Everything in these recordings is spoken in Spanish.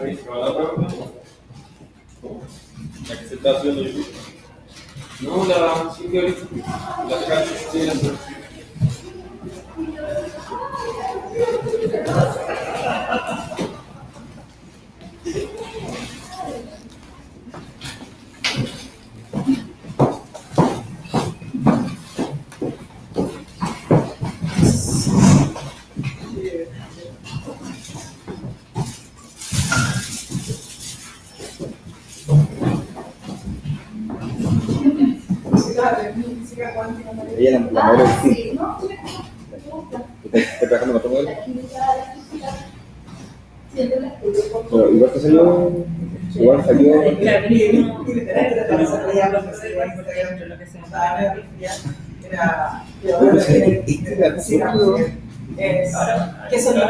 La que se está haciendo YouTube. No, la sigue ahorita. La que se sigue haciendo. Ella la modelo distinta. ¿Está trabajando con otro modelo? Pero igual que salió. Igual salió. ¿Qué son los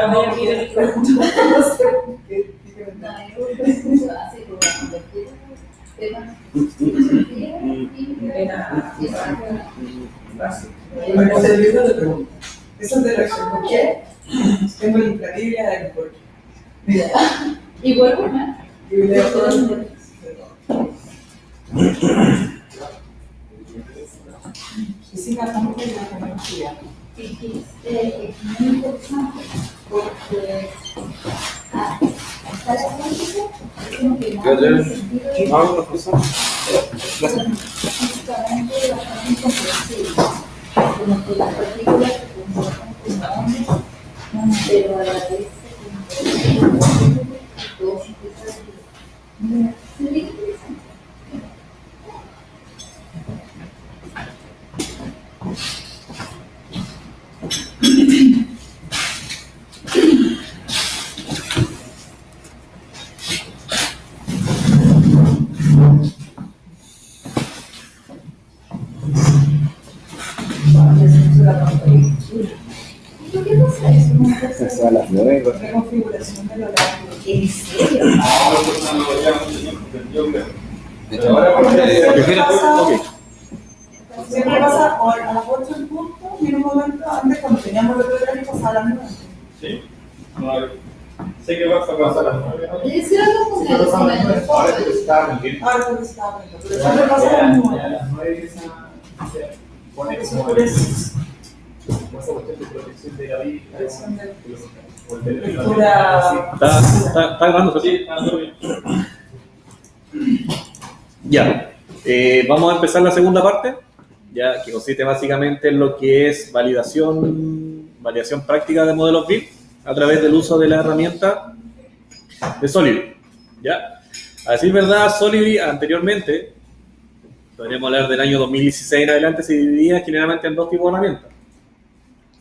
eso es de reacción. ¿Por qué? Tengo la increíble del por qué. Mira. Y vuelvo, ¿no? Y leo todo el física tampoco es la tecnología. Y es muy interesante porque hasta la cuántica es como que nada en el sentido de físicamente bastante incomprensible, como que las partículas se comportan como ondas, pero a la vez todo se empieza a decir. Sería interesante. ¿Por qué pasa eso? ¿No pasa Es a las 9. La configuración del horario. ¿En serio? Ahora pues no ya mucho tiempo, yo creo. De hecho, ahora porque. Siempre pasa a las 8 en punto y en un momento antes cuando teníamos el horario pasaba a las 9. ¿Sí? No, sé que vas a pasar a las 9. Debe ser algo como el Ahora que está rendiendo. Ahora porque estaba viendo, pero siempre pasa a las 9. A las 9 se pone Eso como por eso. como esa cuestión de protección de la vida. O el de Lectura. ¿Está grabando? Sí, todo bien. Ya. Vamos a empezar la segunda parte, ya que consiste básicamente en lo que es validación práctica de modelos BIM a través del uso de la herramienta de Solibri. ¿Ya? A decir verdad, Solibri anteriormente, podríamos hablar del año 2016 en adelante, se dividía generalmente en dos tipos de herramientas.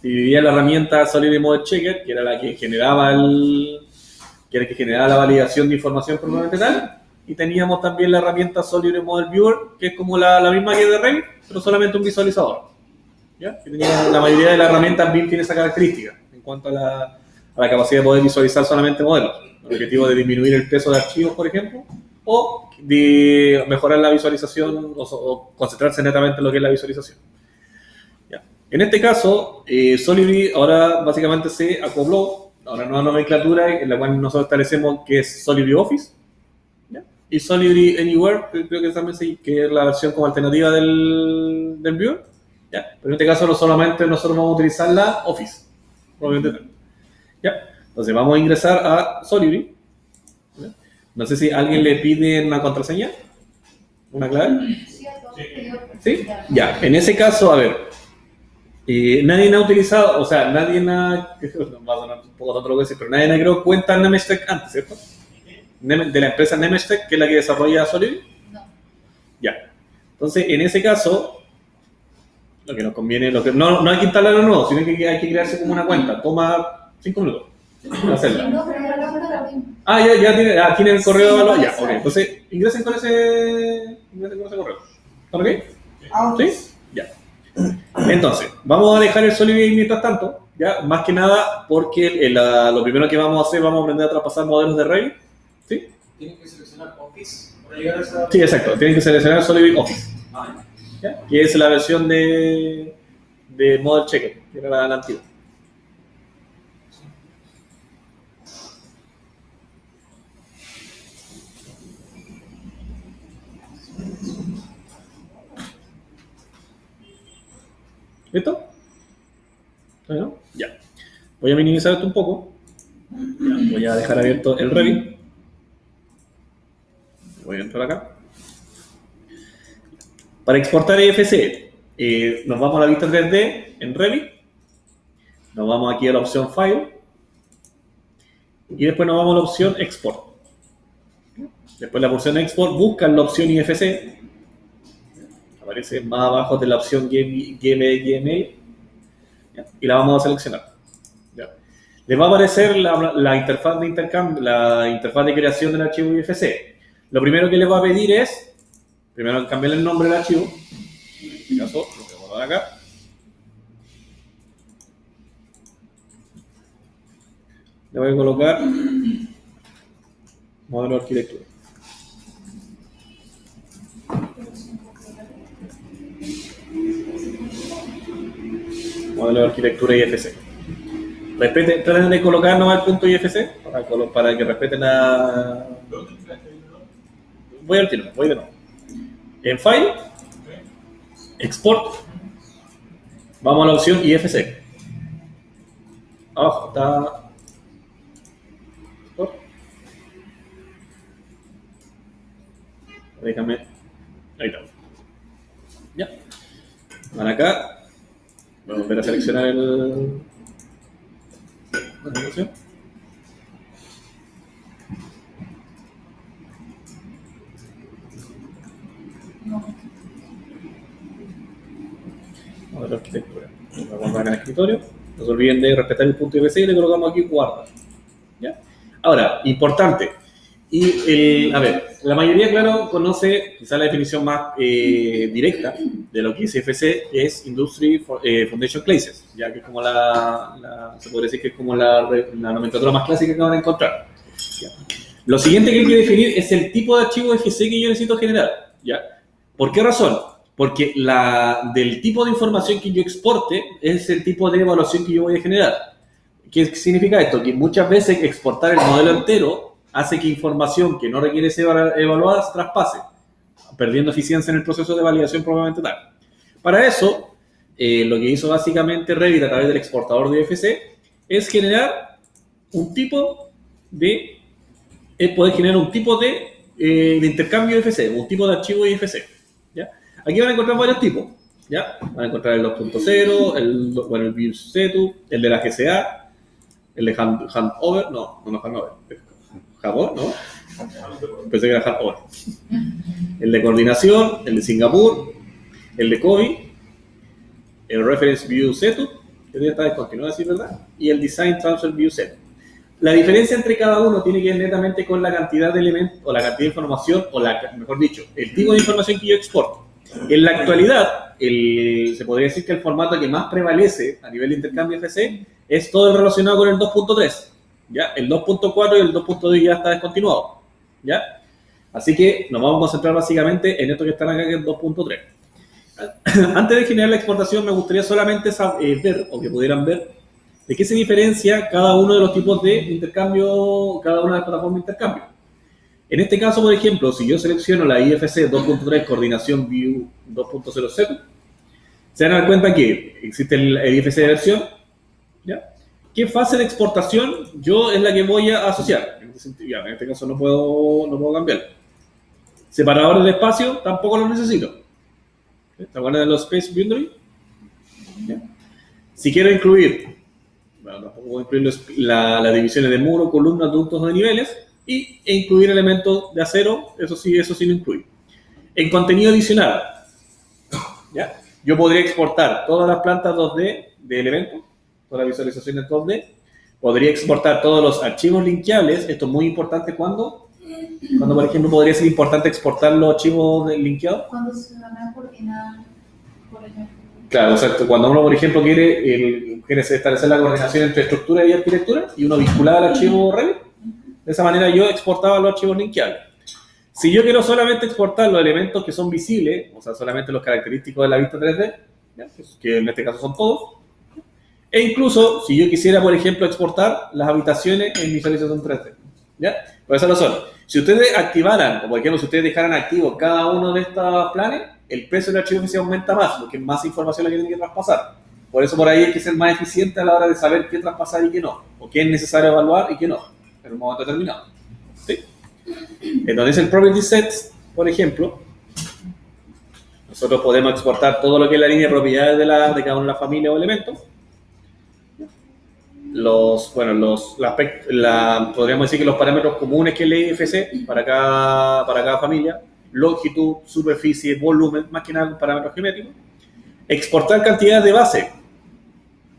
Se dividía la herramienta Solibri Model Checker, que era la que generaba la validación de información propiamente tal, y teníamos también la herramienta Solibri Model Viewer, que es como la misma que de Revit, pero solamente un visualizador. ¿Ya? La mayoría de las herramientas BIM tiene esa característica en cuanto a la capacidad de poder visualizar solamente modelos, con el objetivo de disminuir el peso de archivos, por ejemplo, o de mejorar la visualización o concentrarse netamente en lo que es la visualización. ¿Ya? En este caso, Solibri ahora básicamente se acopló a una nueva nomenclatura en la cual nosotros establecemos que es Solibri Office, ¿ya? Y Solibri Anywhere, creo que también sí, que es la versión como alternativa del Viewer, ¿ya? Pero en este caso no solamente nosotros vamos a utilizar la Office, probablemente no. ¿Ya? Entonces vamos a ingresar a Solibri. ¿Ya? No sé si alguien le pide una contraseña, una clave. ¿Sí? Ya, en ese caso, a ver, nadie ha utilizado, o sea, nadie ha, va a sonar un poco tonto lo que decir, pero nadie ha creado cuenta en Nemetschek antes, ¿cierto? De la empresa Nemetschek, que es la que desarrolla Solibri. No. Ya. Entonces, en ese caso, lo que nos conviene, no hay que instalarlo nuevo, sino que hay que crearse como una cuenta. Toma 5 minutos hacerla. No, pero la cámara también. Ya tiene el correo. Sí, ya, ok. Entonces, ingresen con ese correo. ¿Está ok? ¿Sí? Ya. Entonces, vamos a dejar el Solibri ahí mientras tanto, ya, más que nada porque lo primero que vamos a hacer, vamos a aprender a traspasar modelos de Revit. ¿Sí? Tienen que seleccionar Office para llegar a esa. Sí, exacto. Tienen que seleccionar Solibri Office. ¿Ya? Que es la versión de Model Checker, que era la antigua. ¿Listo? Bueno, ya. Voy a minimizar esto un poco. Ya, voy a dejar abierto el Revit. Voy a entrar acá. Para exportar IFC, nos vamos a la vista 3D en Revit. Nos vamos aquí a la opción File. Y después nos vamos a la opción Export. Después la opción Export, buscan la opción IFC. Aparece más abajo de la opción GML. Y la vamos a seleccionar. ¿Ya? Les va a aparecer la interfaz de intercambio, la interfaz de creación del archivo IFC. Lo primero que les va a pedir es, primero cambiar el nombre del archivo. En este caso, lo voy a dar acá. Le voy a colocar modelo de arquitectura. Modelo de arquitectura IFC. Traten de colocar nomás el punto IFC para que respeten la... Voy al tiro, voy de nuevo. En File, Export, vamos a la opción IFC. Abajo está... Export. Déjame... Ahí está. Ya. Van acá. Vamos a volver a seleccionar el... Vamos a ver la arquitectura. Vamos a ver en el escritorio. No se olviden de respetar el punto IPC y le colocamos aquí guarda. ¿Ya? Ahora, importante. Y a ver, la mayoría, claro, conoce quizá la definición más directa de lo que es IFC, es Industry Foundation Classes, ya que es como se podría decir que es como la nomenclatura más clásica que van a encontrar. ¿Ya? Lo siguiente que hay que definir es el tipo de archivo IFC que yo necesito generar. ¿Ya? ¿Por qué razón? Porque del tipo de información que yo exporte es el tipo de evaluación que yo voy a generar. ¿Qué significa esto? Que muchas veces exportar el modelo entero hace que información que no requiere ser evaluada se traspase, perdiendo eficiencia en el proceso de validación probablemente tal. Para eso, lo que hizo básicamente Revit a través del exportador de IFC es generar un tipo de... poder generar un tipo de intercambio IFC, un tipo de archivo IFC. ¿Ya? Aquí van a encontrar varios tipos. ¿Ya? Van a encontrar el 2.0, el View Setup, el de la GCA, el de Handover, no Handover. Japón, ¿no? Pensé que era Japón. El de coordinación, el de Singapur, el de COVID, el Reference View Setup, que ya está descontinuado, ¿sí, verdad? Y el Design Transfer View Setup. La diferencia entre cada uno tiene que ver netamente con la cantidad de elementos, o la cantidad de información, mejor dicho, el tipo de información que yo exporto. En la actualidad, se podría decir que el formato que más prevalece a nivel de intercambio FC es todo el relacionado con el 2.3. ¿Ya? El 2.4 y el 2.2 ya está descontinuado. ¿Ya? Así que nos vamos a concentrar básicamente en esto que están acá, que es el 2.3. Antes de generar la exportación, me gustaría solamente ver, o que pudieran ver, de qué se diferencia cada uno de los tipos de intercambio, cada una de las plataformas de intercambio. En este caso, por ejemplo, si yo selecciono la IFC 2.3 Coordinación View 2.0 Setup, se van a dar cuenta que existe el IFC de versión, ¿ya? ¿Qué fase de exportación yo es la que voy a asociar? En este sentido, ya, en este caso no puedo cambiar. Separadores de espacio tampoco los necesito. ¿Se acuerdan de los Space Boundary? ¿Ya? Si quiero incluir, bueno, tampoco voy a incluir las divisiones de muro, columnas, ductos o de niveles, e incluir elementos de acero, eso sí lo incluyo. En contenido adicional, ¿ya? Yo podría exportar todas las plantas 2D de elementos, toda la visualización en 2D, podría exportar todos los archivos linkeables. Esto es muy importante cuando por ejemplo, podría ser importante exportar los archivos linkeados. Cuando se van a coordinar, por ejemplo. Claro, exacto. Cuando uno, por ejemplo, quiere establecer la coordinación entre estructura y arquitectura y uno vinculaba al archivo Revit, de esa manera yo exportaba los archivos linkeables. Si yo quiero solamente exportar los elementos que son visibles, o sea, solamente los característicos de la vista 3D, ¿ya? Que en este caso son todos, e incluso si yo quisiera, por ejemplo, exportar las habitaciones en visualización 3D, ¿ya? Por esa razón, si ustedes activaran, o por ejemplo, si ustedes dejaran activo cada uno de estos planes, el precio del archivo se aumenta más, porque es más información la que tienen que traspasar. Por eso por ahí hay que ser más eficiente a la hora de saber qué traspasar y qué no, o qué es necesario evaluar y qué no, en un momento determinado. ¿Sí? Entonces el property set, por ejemplo, nosotros podemos exportar todo lo que es la línea de propiedades de cada una de las familias o elementos. Podríamos decir que los parámetros comunes que lee IFC para cada familia, longitud, superficie, volumen, más que nada parámetros geométricos. Exportar cantidades de base.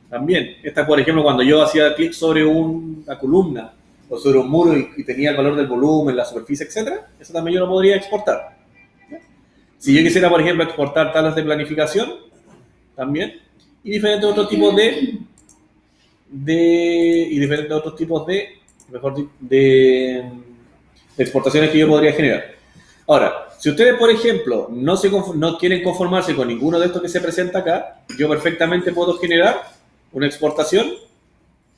También, esta por ejemplo, cuando yo hacía clic sobre una columna o sobre un muro y tenía el valor del volumen, la superficie, etc., eso también yo lo podría exportar. Si yo quisiera, por ejemplo, exportar tablas de planificación, también, y diferentes otros tipos de exportaciones que yo podría generar. Ahora, si ustedes, por ejemplo, no quieren conformarse con ninguno de estos que se presenta acá, yo perfectamente puedo generar una exportación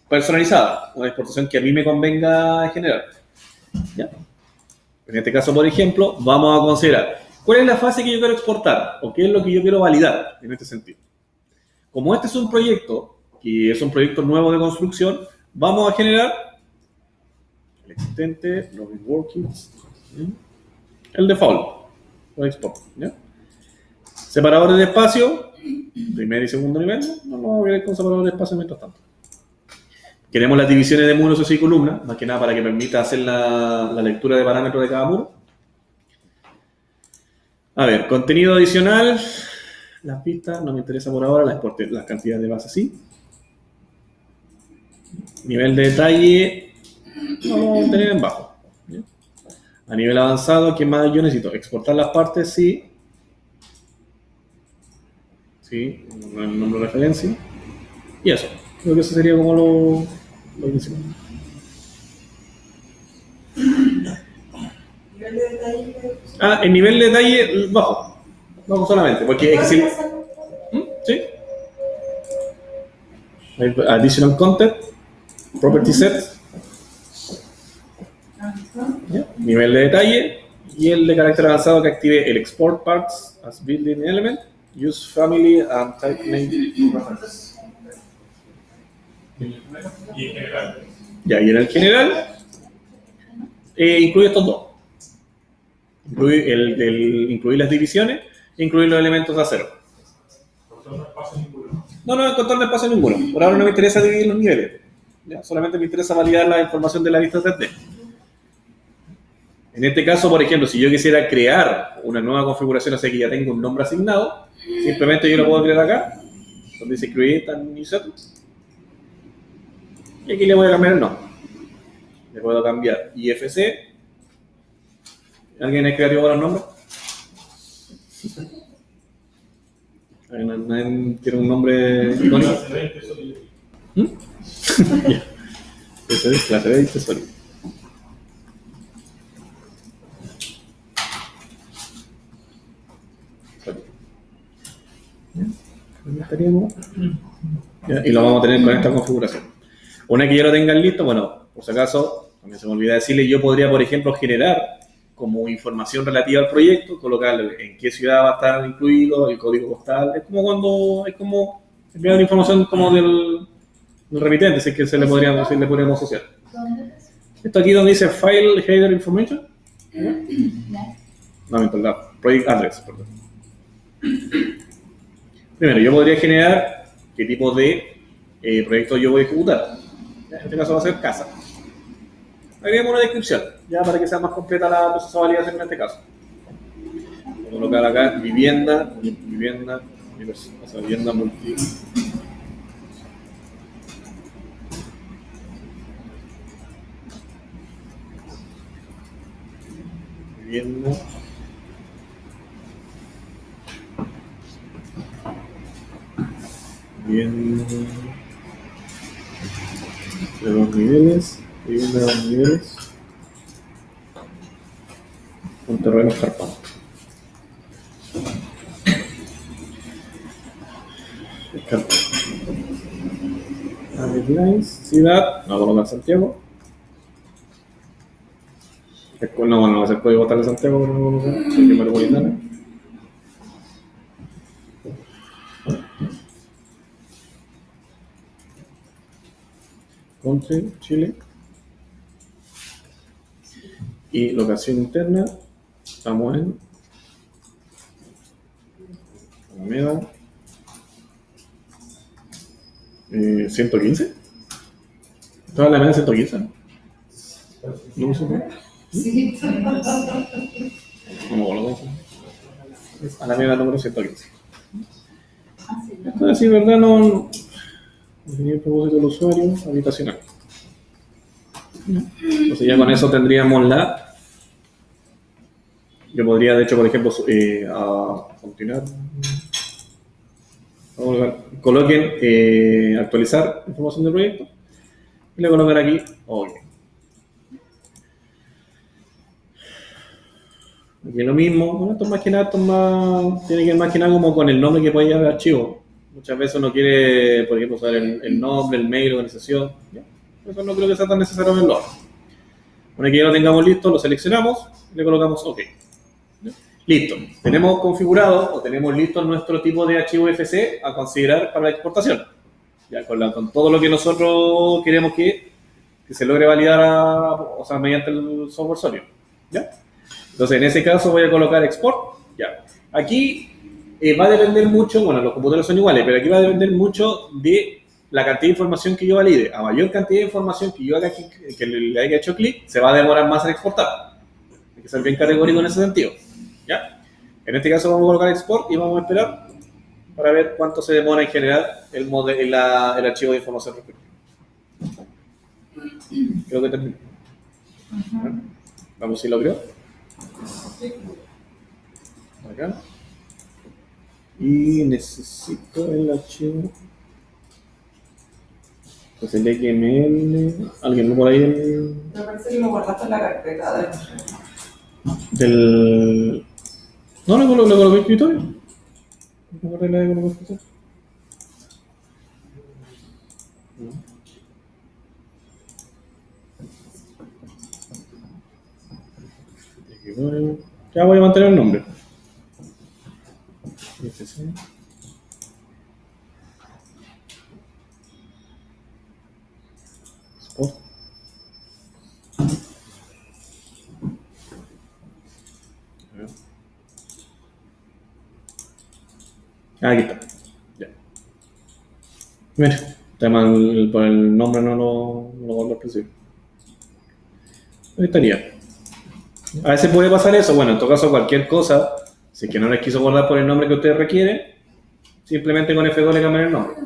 personalizada, una exportación que a mí me convenga generar. ¿Ya? En este caso, por ejemplo, vamos a considerar cuál es la fase que yo quiero exportar o qué es lo que yo quiero validar en este sentido. Como este es un proyecto, que es un proyecto nuevo de construcción, vamos a generar el existente, login workings, el default, lo exporto, ¿ya? Separadores de espacio, primer y segundo nivel, no lo vamos a querer con separadores de espacio mientras tanto. Queremos las divisiones de muros y columnas, más que nada para que permita hacer la lectura de parámetros de cada muro. A ver, contenido adicional, las pistas, no me interesa por ahora, las cantidades de base sí. Nivel de detalle, no lo vamos a tener en bajo. ¿Ya? A nivel avanzado, ¿qué más yo necesito? Exportar las partes, sí. Sí, el nombre de referencia. Y eso, creo que eso sería como lo principal. ¿Nivel de detalle? El nivel de detalle bajo. Bajo solamente, porque es que si... Sí. Additional content, property set, ¿ya? Nivel de detalle y el de carácter avanzado que active el export parts as building element, use family and type name reference. Y en general. Ya, y en el general incluye estos dos. Incluir las divisiones e incluir los elementos de acero. No pasa ninguno. No encontrar espacio ninguno. Por ahora no me interesa dividir los niveles. Ya, solamente me interesa validar la información de la vista 3D. En este caso, por ejemplo, si yo quisiera crear una nueva configuración, o sea que ya tengo un nombre asignado, simplemente yo lo puedo crear acá, donde dice Create and Insert. Y aquí le voy a cambiar el nombre. Le puedo cambiar IFC. ¿Alguien es creativo para los nombres? ¿Alguien tiene un nombre icónico? Eso es clase 20 sólido. Y lo vamos a tener con esta configuración. Una que ya lo tengan listo, bueno, por si acaso, también se me olvida decirle, yo podría, por ejemplo, generar como información relativa al proyecto, colocarle en qué ciudad va a estar incluido, el código postal. Es como enviar información como del remitente, si es que le podríamos asociar. Esto aquí donde dice File Header Information. No, perdón, Project Address, perdón. Primero, yo podría generar qué tipo de proyecto yo voy a ejecutar. En este caso va a ser casa. Agregamos una descripción, ya para que sea más completa la proceso de validación en este caso. Voy a colocar acá vivienda multi. Vivienda. De 2 niveles. Vivienda de 2 niveles. Un terreno escarpado. Ciudad. No, colocar Santiago. No, bueno, va a ser código postal de Santiago, pero no vamos a hacer. Región metropolitana. country, Chile. Y locación interna, estamos en Alameda 115. ¿Estaba en Alameda 115? No sé. Sí. No me acuerdo cómo se llama. Es Alameda número 115. Entonces, sí, verdad, no tenía el propósito del usuario habitacional. Entonces ya con eso tendríamos la... Yo podría, de hecho, por ejemplo, a continuar. Coloquen actualizar información del proyecto y le colocar aquí OK. Aquí lo mismo. Bueno, esto más que nada, tiene que ver más que nada como con el nombre que puede llevar el archivo. Muchas veces uno quiere, por ejemplo, usar el nombre, el mail, organización. ¿Ya? Eso no creo que sea tan necesario verlo ahora. Una vez que ya lo tengamos listo, lo seleccionamos y le colocamos OK. ¿Ya? Listo. Tenemos configurado o tenemos listo nuestro tipo de archivo FC a considerar para la exportación. Ya, con todo lo que nosotros queremos que se logre validar mediante el software Solid. ¿Ya? Entonces, en ese caso voy a colocar export. Ya. Aquí va a depender mucho, bueno, los computadores son iguales, pero aquí va a depender mucho de la cantidad de información que yo valide. A mayor cantidad de información que yo haga que le haya hecho clic, se va a demorar más en exportar. Hay que ser bien categórico en ese sentido. ¿Ya? En este caso vamos a colocar export y vamos a esperar para ver cuánto se demora en generar el archivo de información respectivo. Creo que terminó. Vamos si lo creo. Acá. Y necesito el archivo. Pues el XML. ¿Alguien por ahí? Me parece que lo guardaste en la carpeta del. No, le coloqué escritorio. No guardé la de colocar escritorio. Ya voy a mantener el nombre. Sport. Aquí está. Ya. Mira, por el nombre no lo guardo al principio. Ahí estaría. A veces puede pasar eso. Bueno, en todo caso, cualquier cosa, si es que no les quiso guardar por el nombre que ustedes requieren, simplemente con F2 le cambian el nombre.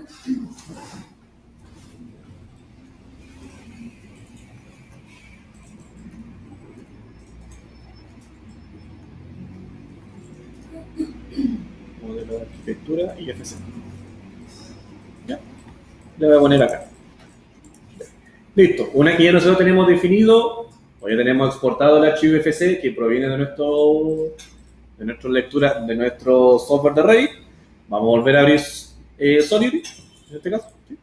Modelo de arquitectura y FC. Ya. Le voy a poner acá. Listo. Una vez que ya nosotros tenemos definido, o ya tenemos exportado el archivo FC que proviene de nuestra lectura, de nuestro software de Revit, vamos a volver a abrir Solidity, en este caso. ¿Sí?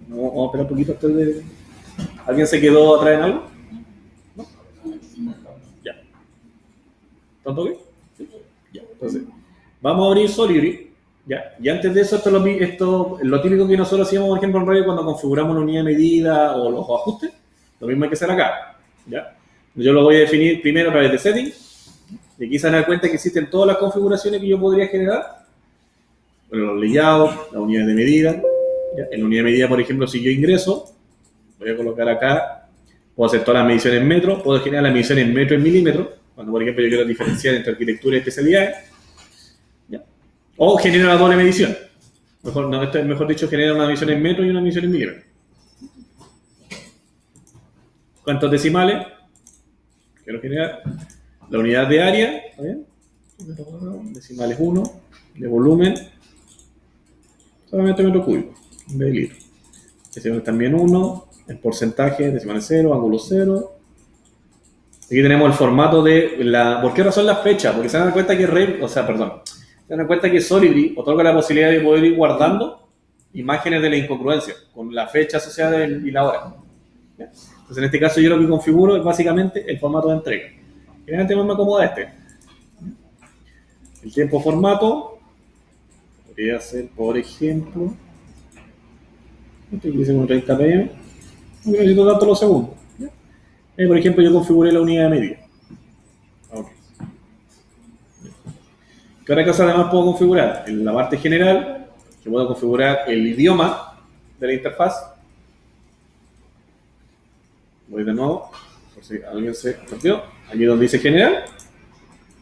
Vamos a esperar un poquito antes de... ¿Alguien se quedó atrás en algo? ¿No? Ya. ¿Tanto qué? ¿Sí? Ya. Entonces, vamos a abrir Solidity. Ya. Y antes de eso, esto lo típico que nosotros hacíamos, por ejemplo, en Revit cuando configuramos la unidad de medida o los ajustes, lo mismo hay que hacer acá. ¿Ya? Yo lo voy a definir primero a través de Settings. Y aquí se van a dar cuenta que existen todas las configuraciones que yo podría generar. Bueno, los layouts, las unidades de medida. ¿Ya? En la unidad de medida, por ejemplo, si yo ingreso, voy a colocar acá, puedo hacer todas las mediciones en metros, puedo generar las mediciones en metro y en milímetros, cuando por ejemplo yo quiero diferenciar entre arquitectura y especialidades. ¿Ya? O genera la doble medición. Mejor dicho, genera una medición en metros y una medición en milímetros. ¿Cuántos decimales? Quiero generar la unidad de área, ¿está bien? Decimales 1, de volumen, solamente metro cúbico, en vez de litro. Decimales también 1, el porcentaje, decimales 0, ángulo 0. Aquí tenemos el formato de ¿por qué razón la fecha? Porque se dan cuenta que se dan cuenta que Solidity otorga la posibilidad de poder ir guardando imágenes de la incongruencia con la fecha asociada y la hora. ¿Ya? Entonces, en este caso, yo lo que configuro es básicamente el formato de entrega. Generalmente más me acomoda este. El tiempo formato podría ser, por ejemplo, Este que dice con 30 pm. No necesito tanto los segundos. ¿Ya? Por ejemplo, yo configuré la unidad de medida. Ok. ¿Qué otra cosa además puedo configurar? En la parte general, yo puedo configurar el idioma de la interfaz. Voy de nuevo, por si alguien se perdió. Aquí donde dice general,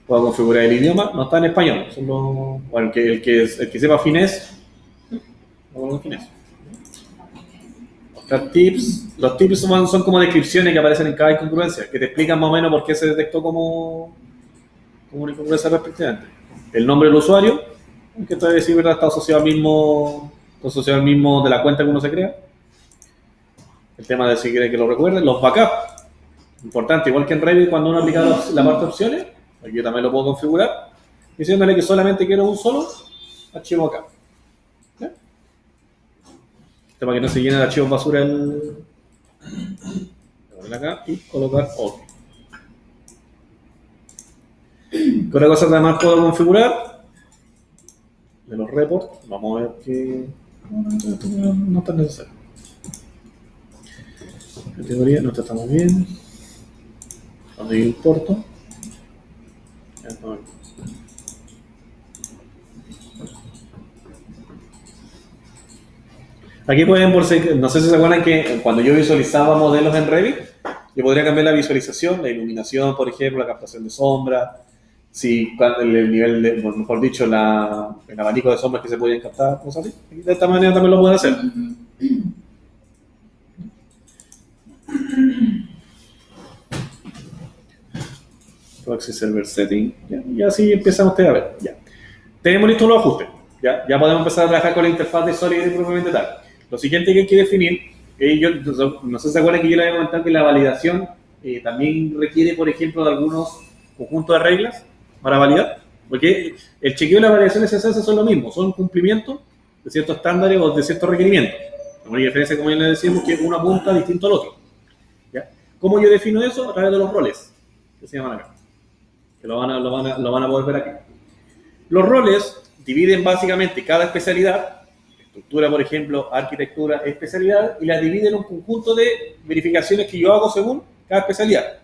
puedo configurar el idioma. No está en español. Solo, bueno, el que sepa finés, lo pongo en finés. Los tips son como descripciones que aparecen en cada incongruencia, que te explican más o menos por qué se detectó como una incongruencia respectivamente. El nombre del usuario, que esto debe decir, ¿verdad? Está asociado al mismo de la cuenta que uno se crea. El tema de si quiere que lo recuerden. Los backups, importante, igual que en Revit cuando uno aplica la parte de opciones, aquí yo también lo puedo configurar, diciéndole que solamente quiero un solo archivo acá. Para que no se llene el archivo basura ponerle acá y colocar OK. ¿Qué otra cosa además puedo configurar? De los reports, vamos a ver que no está necesario. Categoría, no estamos bien. Donde importo. Aquí pueden, no sé si se acuerdan que cuando yo visualizaba modelos en Revit, yo podría cambiar la visualización, la iluminación, por ejemplo, la captación de sombra, el nivel de, mejor dicho, el abanico de sombras que se podían captar, cosas así. De esta manera también lo pueden hacer. Proxy Server Setting, y así empiezan ustedes a ver. Ya. Tenemos listos los ajustes. Ya podemos empezar a trabajar con la interfaz de Solid propiamente tal. Lo siguiente que hay que definir, yo no sé si se acuerdan que yo les había comentado que la validación también requiere, por ejemplo, de algunos conjuntos de reglas para validar, porque el chequeo y la validación SSS son lo mismo, son cumplimientos de ciertos estándares o de ciertos requerimientos. La única diferencia, como ya les decimos, que uno apunta distinto al otro. ¿Ya? ¿Cómo yo defino eso? A través de los roles, que se llaman acá, que lo van a poder ver aquí. Los roles dividen básicamente cada especialidad, estructura, por ejemplo, arquitectura, especialidad, y las dividen en un conjunto de verificaciones que yo hago según cada especialidad.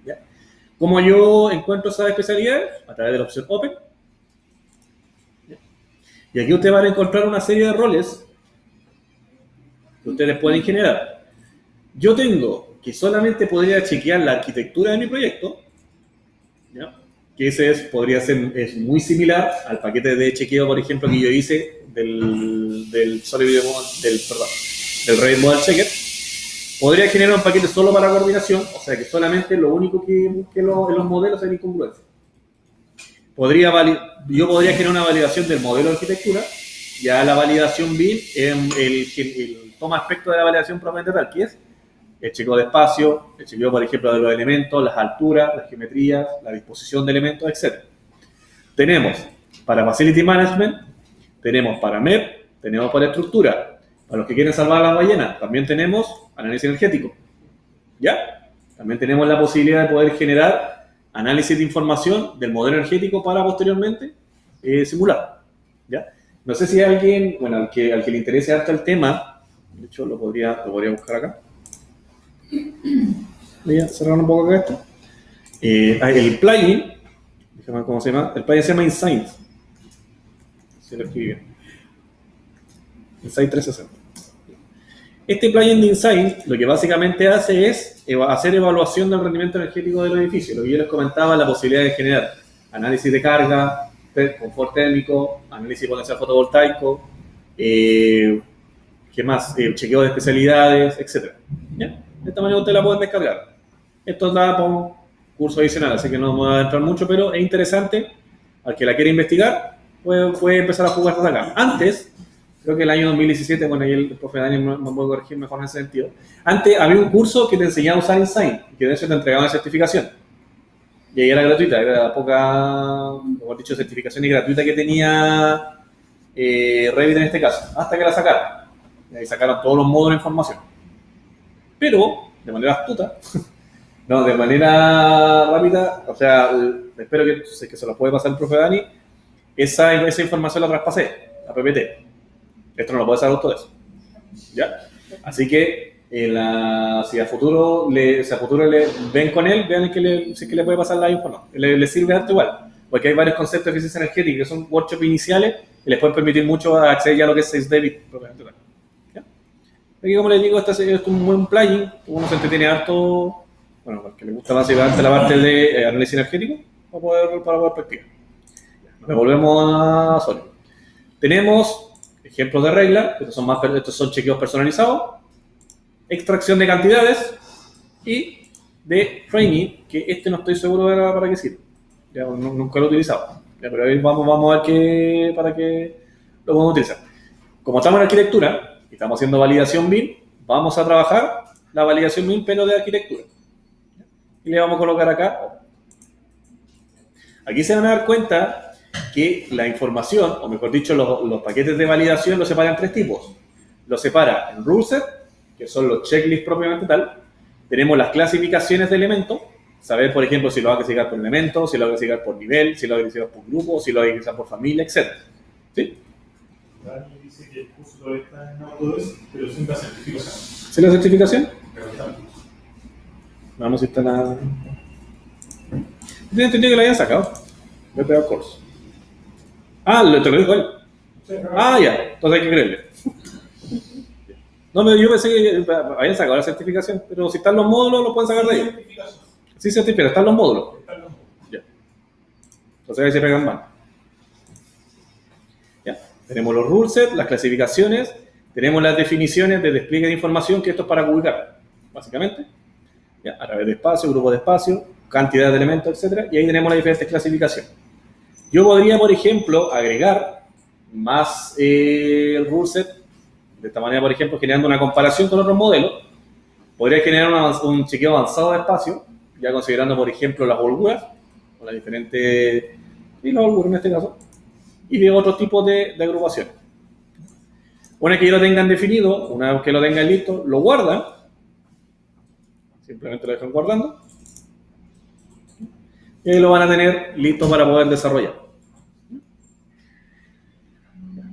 ¿Ya? ¿Cómo yo encuentro esas especialidades? A través de la opción Open. ¿Ya? Y aquí ustedes van a encontrar una serie de roles que ustedes pueden generar. Yo tengo que solamente podría chequear la arquitectura de mi proyecto, ¿ya? Que ese es muy similar al paquete de chequeo, por ejemplo, que yo hice del Revit Model Checker. Podría generar un paquete solo para coordinación, o sea que solamente lo único que busque en los modelos es la incongruencia. Yo podría generar una validación del modelo de arquitectura, ya la validación BIM, el toma aspecto de la validación propiamente tal, que es el chequeo de espacio, el chequeo, por ejemplo, de los elementos, las alturas, las geometrías, la disposición de elementos, etc. Tenemos para Facility Management, tenemos para MEP, tenemos para estructura. Para los que quieren salvar a las ballenas, también tenemos análisis energético. ¿Ya? También tenemos la posibilidad de poder generar análisis de información del modelo energético para posteriormente simular. ¿Ya? No sé si hay alguien, bueno, al que le interese harto el tema, de hecho lo podría buscar acá. Voy a cerrar un poco acá esto. El plugin, déjame ver cómo se llama. El plugin se llama Insight. Se lo escribí bien. Insight 360. Este plugin de Insight lo que básicamente hace es hacer evaluación del rendimiento energético del edificio. Lo que yo les comentaba, la posibilidad de generar análisis de carga, confort térmico, análisis de potencial fotovoltaico, ¿qué más? Chequeo de especialidades, etc. ¿Ya? De esta manera ustedes la pueden descargar. Esto da para un curso adicional, así que no me voy a adentrar mucho, pero es interesante. Al que la quiera investigar, puede empezar a jugar hasta acá. Antes, creo que el año 2017, bueno, ahí el profe Daniel me puede corregir mejor en ese sentido. Antes había un curso que te enseñaba a usar Insight, que de hecho te entregaba una certificación. Y ahí era gratuita, era la poca, mejor dicho, certificación gratuita que tenía Revit en este caso, hasta que la sacaron. Y ahí sacaron todos los módulos de información. Pero, de manera astuta, no, de manera rápida, o sea, espero que se los puede pasar el profe Dani, esa información la traspasé a PPT. Esto no lo puede saber Autodesk. ¿Ya? Así que si a futuro le ven con él, vean si es que le puede pasar la info o no. Le sirve harto igual, porque hay varios conceptos de eficiencia energética que son workshops iniciales y les pueden permitir mucho acceder ya a lo que es 6 Debit propiamente tal. ¿Ya? Aquí, como les digo, este es un buen plugin, uno se entretiene harto, bueno, porque le gusta básicamente la parte de análisis energético para poder practicar. Nos volvemos a Solid. Tenemos ejemplos de regla, estos son chequeos personalizados, extracción de cantidades y de training, que no estoy seguro para qué sirve. Ya, nunca lo he utilizado. Ya, pero ahí vamos a ver para qué lo podemos utilizar. Como estamos en arquitectura y estamos haciendo validación BIM, vamos a trabajar la validación BIM pero de arquitectura. Y le vamos a colocar acá. Aquí se van a dar cuenta que la información, o mejor dicho, los paquetes de validación los separan en 3 tipos. Los separa en ruleset, que son los checklists propiamente tal. Tenemos las clasificaciones de elementos, saber, por ejemplo, si lo va a clasificar por elemento, si lo va a clasificar por nivel, si lo va a clasificar por grupo, si lo va a clasificar por familia, etc. ¿Sí? Dani dice que el curso todavía está en Autodesk, pero sin la certificación. ¿Sí la certificación? Pero está. Vamos si está la... Yo entendí que la habían sacado. Voy a pegar course. Te lo dijo él. Ya. Entonces hay que creerle. No, yo pensé que habían sacado la certificación, pero si están los módulos, los pueden sacar de ahí. Sí, certifica, están los módulos. Ya. Entonces ahí se pegan mal. Ya. Tenemos los rulesets, las clasificaciones, tenemos las definiciones de despliegue de información, que esto es para publicar, básicamente. Ya. A través de espacio, grupo de espacio, cantidad de elementos, etc. Y ahí tenemos las diferentes clasificaciones. Yo podría, por ejemplo, agregar más el ruleset. De esta manera, por ejemplo, generando una comparación con otros modelos, podría generar un chequeo avanzado de espacio, ya considerando, por ejemplo, las holguras, o las diferentes, y las holguras en este caso, y de otros tipos de agrupaciones. Una vez que ya lo tengan definido, una vez que lo tengan listo, lo guardan, simplemente lo dejan guardando, y ahí lo van a tener listo para poder desarrollar.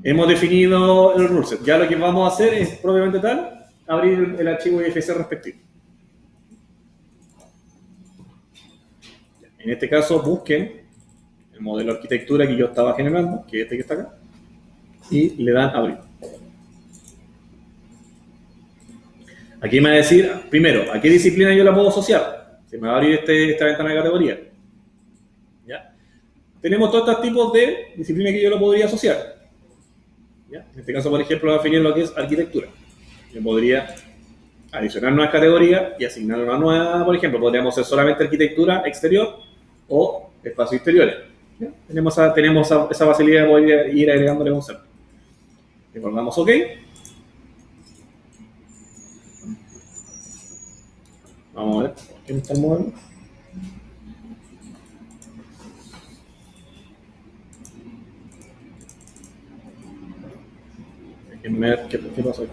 Hemos definido el ruleset. Ya lo que vamos a hacer es, propiamente tal, abrir el archivo IFC respectivo. En este caso, busquen el modelo de arquitectura que yo estaba generando, que es este que está acá, y le dan abrir. Aquí me va a decir, primero, a qué disciplina yo la puedo asociar. Se me va a abrir esta ventana de categoría. ¿Ya? Tenemos todos estos tipos de disciplinas que yo lo podría asociar. ¿Ya? En este caso, por ejemplo, voy a definir lo que es arquitectura. Yo podría adicionar nuevas categorías y asignar una nueva, por ejemplo, podríamos hacer solamente arquitectura exterior o espacios exteriores. ¿Ya? Tenemos esa facilidad de poder ir agregándole conceptos. Le colgamos OK. Vamos a ver, ¿qué está el modelo? Déjenme ver qué pasó aquí.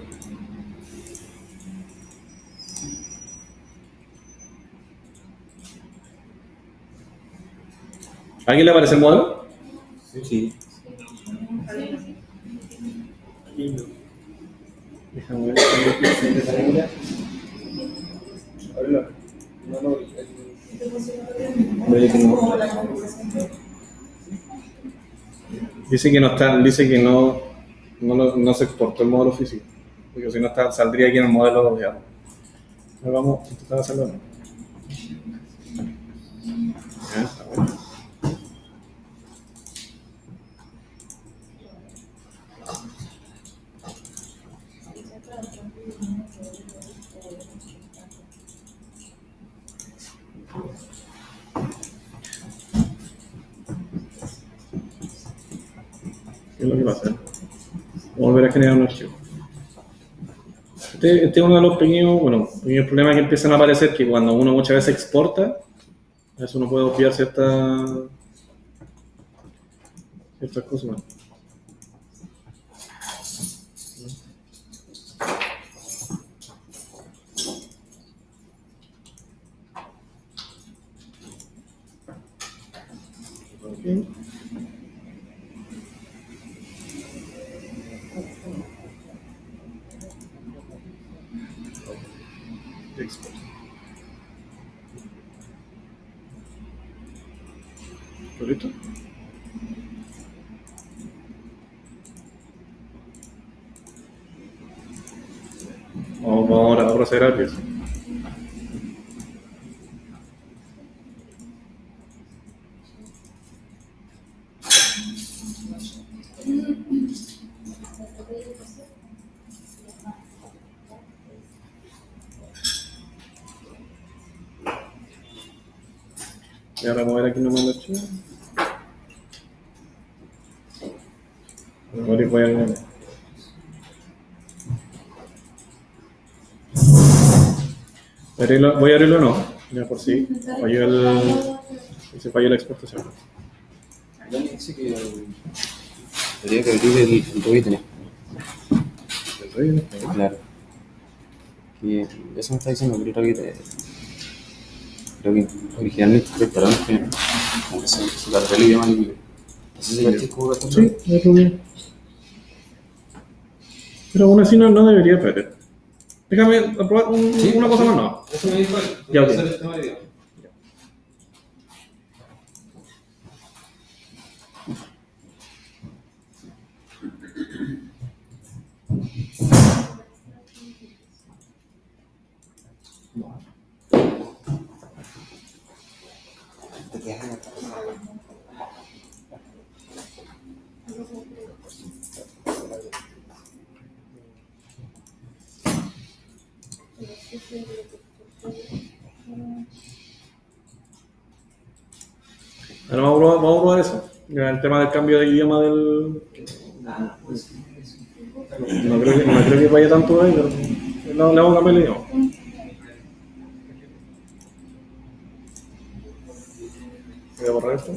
¿A alguien le aparece el modelo? Sí. Déjame ver. Dice que no se exportó el módulo físico, porque si no saldría aquí en el modelo de algo. Vamos a intentar hacerlo. Ya, está bueno. ¿Qué es lo que pasa? Vamos a volver a generar un archivo. Este es uno de los pequeños problemas que empiezan a aparecer, que cuando uno muchas veces exporta, a veces uno puede obviar ciertas cosas. ¿No? Okay. Export. ¿Listo? Vamos ahora a proceder al pieza. Y ahora mover aquí nomás el archivo. Voy a añadir. Voy a abrirlo o no, ya por si falló la exportación. Ya me dice que tendría que abrir el Revit en español. Claro. Que eso me está diciendo que el Revit creo que originalmente fue para un que como que se la tele llama libre. Así se caché como gato. Sí, no hay problema. Pero aún así no debería perder. Déjame aprobar una cosa más, no. Eso me dijo él. Ya, ok. Ese es el tema de video. Ahora vamos a probar eso. El tema del cambio de idioma del. No creo que vaya tanto ahí, pero le vamos a cambiar el idioma. Voy a borrar esto.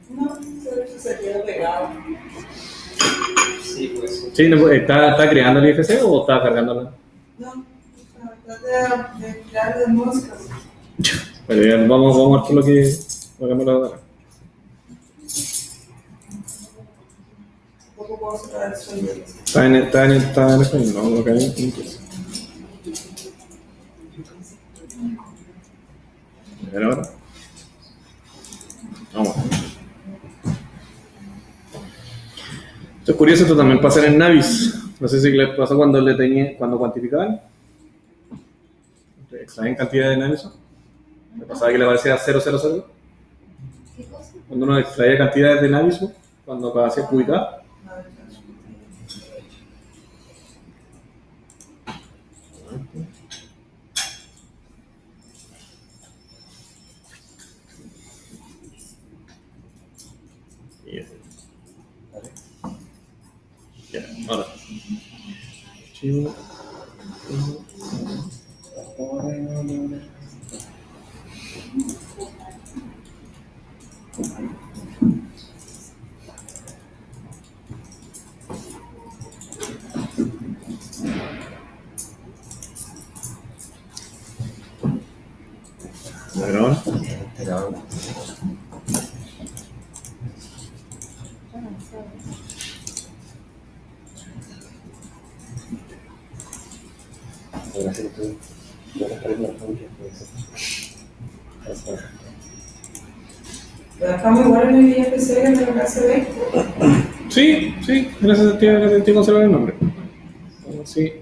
No, se quedó pegado. Sí, pues. Sí, ¿está creando el IFC o está cargándola? No, trata de crear de moscas. Pero ya vamos a ver por lo que me lo dará. Poco puedo cerrar el sueño. Está en español, no lo que hay en inglés. A ver ahora. Vamos. Esto es curioso, esto también pasa en Navis. No sé si les pasó cuando cuantificaban. ¿Extraen cantidad de Navis? ¿Le pasaba que le parecía 000? ¿Qué cosa? Cuando uno extraía cantidades de Navis, cuando hacía cubicar. Ya, ahora. Archivo. A ver ahora. Pero estamos igual en el IFC en lo que se ve. Sí, en ese sentido conservar el nombre. Sí.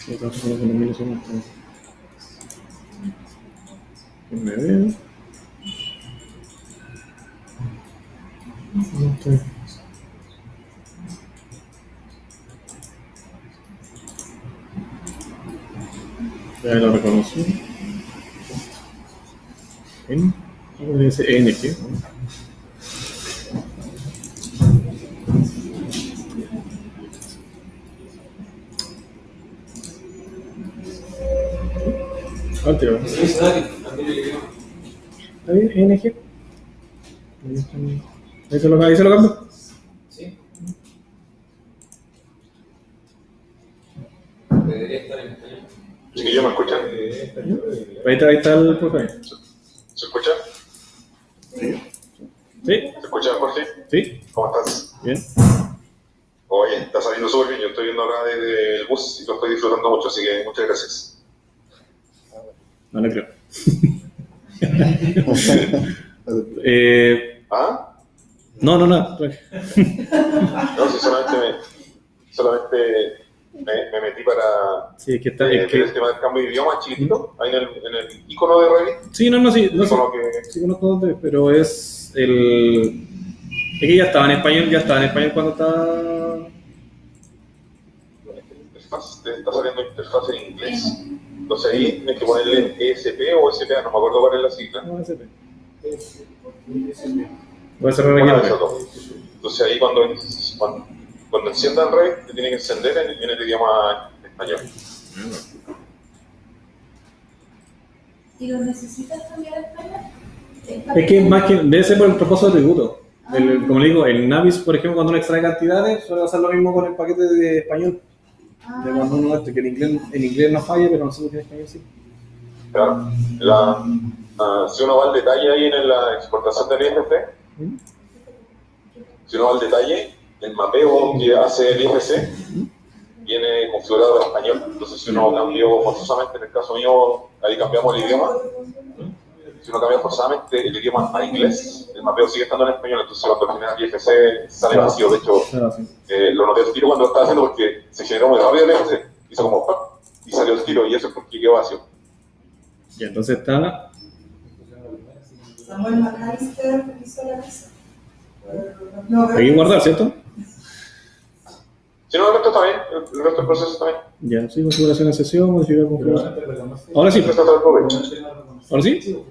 ¿Qué otra cosa que no me lo sé? Me veo. Okay. Ya lo reconocí. N. Dice NG. ¿Cuál te lo? ¿Está bien? NG. Ahí se lo cambio. Sí. Chiquillos, ¿me escuchan? Ahí está el profe. ¿Se escucha? ¿Sí? ¿Se escucha, Jorge? ¿Sí? ¿Cómo estás? Bien. Oye, está saliendo súper bien. Yo estoy viendo acá desde el bus y lo estoy disfrutando mucho, así que muchas gracias. No le creo. ¿Ah? No. No, si solamente me metí para Sí, es que está. ver el tema del cambio de idioma chiquitito, ahí en el icono de Revit. Sí, sí. Icono que... Sí conozco dónde, pero es el. Es que ya estaba en español cuando estaba. Está saliendo interfaz en inglés. Entonces ahí tienes que ponerle ESP o SPA, no me acuerdo cuál es la sigla. No, SP. Voy a cerrar Bueno, aquí. eso todo. Entonces ahí cuando enciendan Revit, te tiene que encender en el idioma español. ¿Y lo necesitas cambiar a español? Es que más que debe ser por el propósito de tributo. Como le digo, el Navis, por ejemplo, cuando uno extrae cantidades, suele hacer lo mismo con el paquete de español. De cuando uno que en inglés no falla, pero nosotros en español sí. Claro. Si uno va al detalle ahí en la exportación del IFC, si uno va al detalle, el mapeo que hace el IFC viene configurado en español. Entonces, si uno cambió forzosamente, en el caso mío, ahí cambiamos el idioma. Si uno cambia forzosamente el idioma a inglés, el mapeo sigue estando en español. Entonces, cuando al final el IFC sale vacío. De hecho, lo noté el tiro cuando lo estaba haciendo porque se generó muy rápido el IFC. Hizo como ¡pap! Y salió el tiro, y eso es porque quedó vacío. Y entonces está. Samuel McAllister hizo la lista. No, Aquí guardar, ¿cierto? Si no, el resto está bien, el resto del proceso está bien. Ya, sí, configuración de sesión, modificar configuración. Ahora sí. El resto está todo bien. ¿Ahora sí?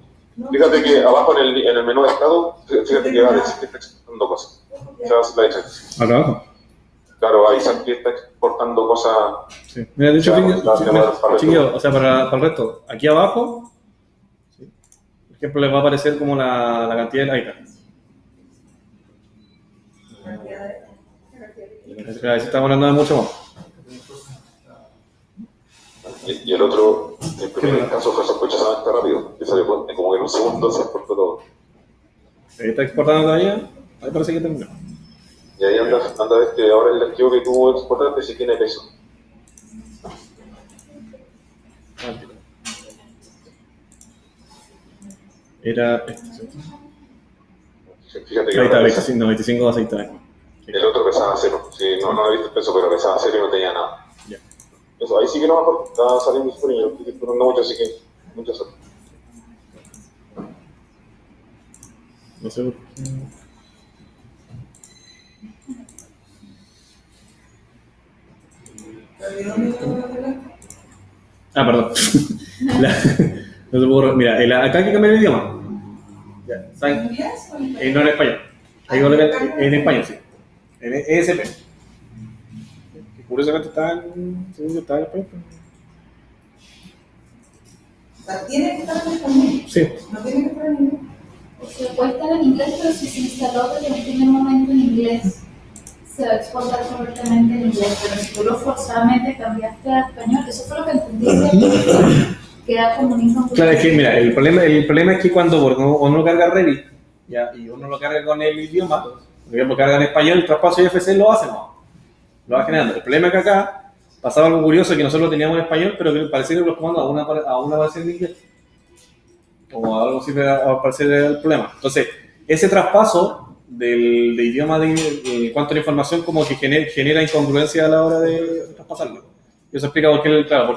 Fíjate que abajo en el menú de estado, fíjate que va a decir que está exportando cosas. Se va a hacer la derecha. Acá abajo. Claro, ahí sale que está exportando cosas. Sí. Mira, de hecho, Para chiquillos, o sea, para el resto, aquí abajo, ¿sí? Por ejemplo, les va a aparecer como la cantidad de likes. Ahí se está hablando de mucho más. Y el otro, el primer caso fue sospechosamente rápido, que salió como que en un segundo se exportó todo. Ahí está exportando todavía, ahí parece que terminó. Y ahí anda a ver que ahora el archivo que tú exportaste sí tiene peso. Era este, ¿cierto? Fíjate que Ahí está, ahora 25 aceitas. el otro pesaba 0. Sí, no he visto el peso, pero pesaba 0 y no tenía nada. Ya. Eso, ahí sí que no me acuerdo. Estaba saliendo súper bien, yo estoy disfrutando mucho, así que mucha suerte. No sé por qué. Ah, perdón. No se puedo. Mira, acá hay que cambiar el idioma. Ya, ¿saben? ¿En inglés o en español? No en español. Ahí en español, sí. En ESP. Que curiosamente está en. Según yo, está en español. O sea, tiene que estar en español. Sí. No tiene que estar en inglés. O sea, puede estar en inglés, pero si se instaló desde un primer momento en inglés, se va a exportar correctamente en inglés. Pero si tú lo forzadamente cambiaste a español, eso fue lo que entendí. Queda como un incompleto. Claro, es que mira, el problema es que cuando uno carga Revit, ya, y uno lo carga con el idioma, por ejemplo, carga en español, el traspaso IFC lo hace, no. Lo va generando. El problema es que acá pasaba algo curioso que nosotros lo teníamos en español, pero que parecía que los comandos a una aparecían en inglés. O algo así parecer el problema. Entonces, ese traspaso del idioma de cuanto a la información como que genera incongruencia a la hora de traspasarlo. Y eso explica por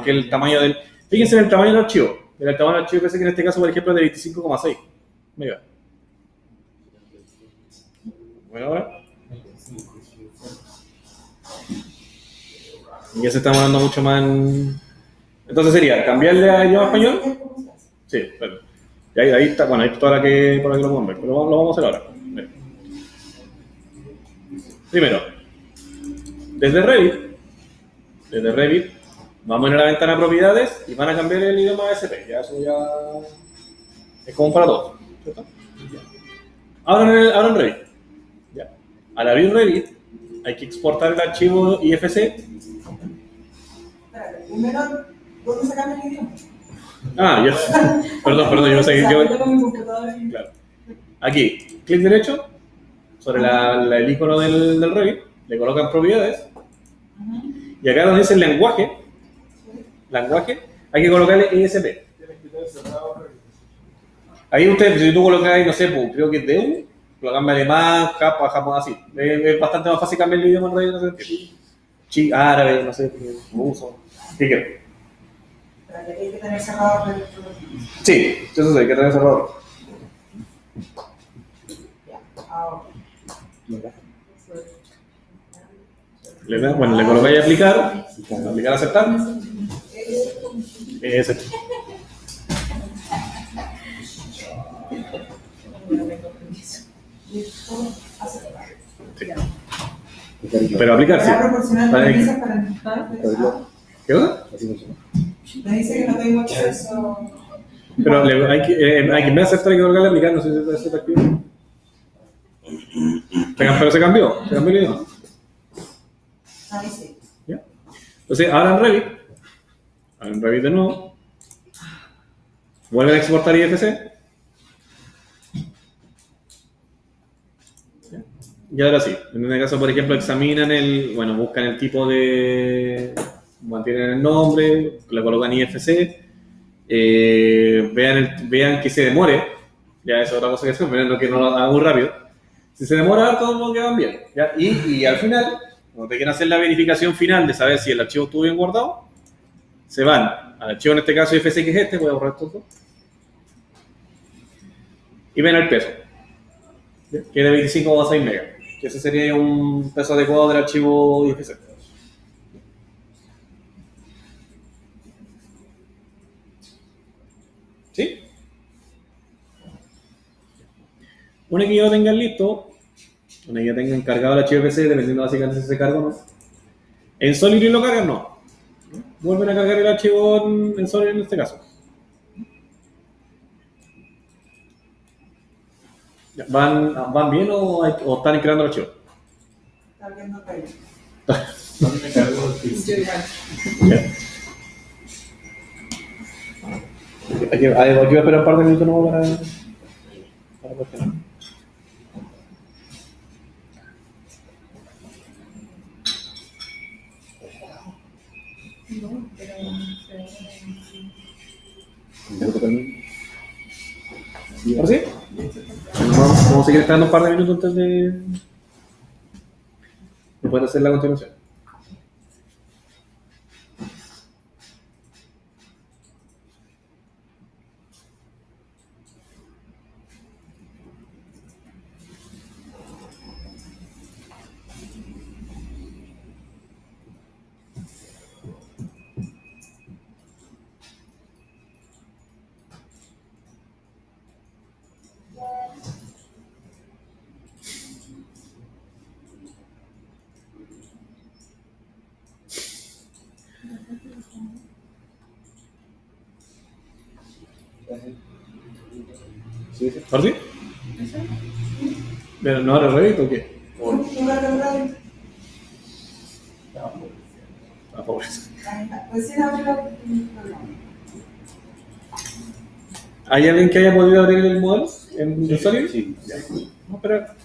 qué el tamaño del... Fíjense en el tamaño del archivo. El tamaño del archivo parece que en este caso, por ejemplo, es de 25,6 megas. Bueno, ahora. Y ya se está mandando mucho más en... Entonces sería, ¿cambiarle a idioma español? Sí, claro. Y ahí está, bueno, ahí está para que lo podamos ver, pero lo vamos a hacer ahora. Bien. Primero, desde Revit, Vamos a ir a la ventana de propiedades y van a cambiar el idioma ASP. Ya eso ya es común para todos, ¿cierto? Abran Revit. Ya. Al abrir Revit hay que exportar el archivo IFC. Espérate, primero, ¿dónde se cambia el idioma? Ah, yo. Perdón, yo sé que yo. Yo con mi computadora. Claro. Aquí, clic derecho sobre el icono del Revit, le colocan propiedades y acá donde dice el lenguaje, hay que colocarle ESP. Ahí usted, si tú colocas, no sé, pues, creo que es DEU, lo cambia alemán, Japa, japonés, así. Es bastante más fácil cambiar el idioma en Revit, no sé, árabe, no sé, ruso, ¿qué quieres? Espérate, hay que tener cerrado el Sí, eso sí, hay que tener cerrado. Ya, ahora. Le colocáis aplicar, aceptar. Ese. Sí. Pero aplicar, sí. Voy a proporcionar Vale. permisos para entrar. ¿Qué cosa? Me dice que no tengo acceso. Pero hay que en vez de aceptar hay que colocarle aplicar, no sé si está activo. Pero se cambió el idioma. Ahí sí. ¿Ya? Entonces, ahora en Revit de nuevo, vuelven a exportar IFC. ¿Ya? Y ahora sí, en este caso, por ejemplo, examinan buscan el tipo de, mantienen el nombre, le colocan IFC, vean que se demore, ya es otra cosa que hacen, vean que no lo haga muy rápido. Si se demora, todo lo quedan bien. ¿Ya? Y al final, cuando te quieren hacer la verificación final de saber si el archivo estuvo bien guardado, se van al archivo, en este caso IFC, que es este, voy a borrar estos dos, y ven el peso, ¿ya? Que es de 25,6 megas, que ese sería un peso adecuado del archivo IFC. ¿Sí? Una que ya lo tengan listo, una que ya tengan cargado el archivo IFC, dependiendo básicamente si se carga o no. En Solidity lo cargan, no. Vuelven a cargar el archivo en Solidity en este caso. ¿Van bien o están creando el archivo? Está viendo caído. Me cargo el Yo igual. Aquí voy a esperar un par de minutos nuevos para cuestionar. ¿Ahora sí? Vamos a seguir esperando un par de minutos antes de poder hacer la continuación. ¿Ahora sí? ¿Pero no ahora Revit o qué? A favor. Recién abrí el programa. ¿Hay alguien que haya podido abrir el modelo en Solid? Sí. Vamos a esperar.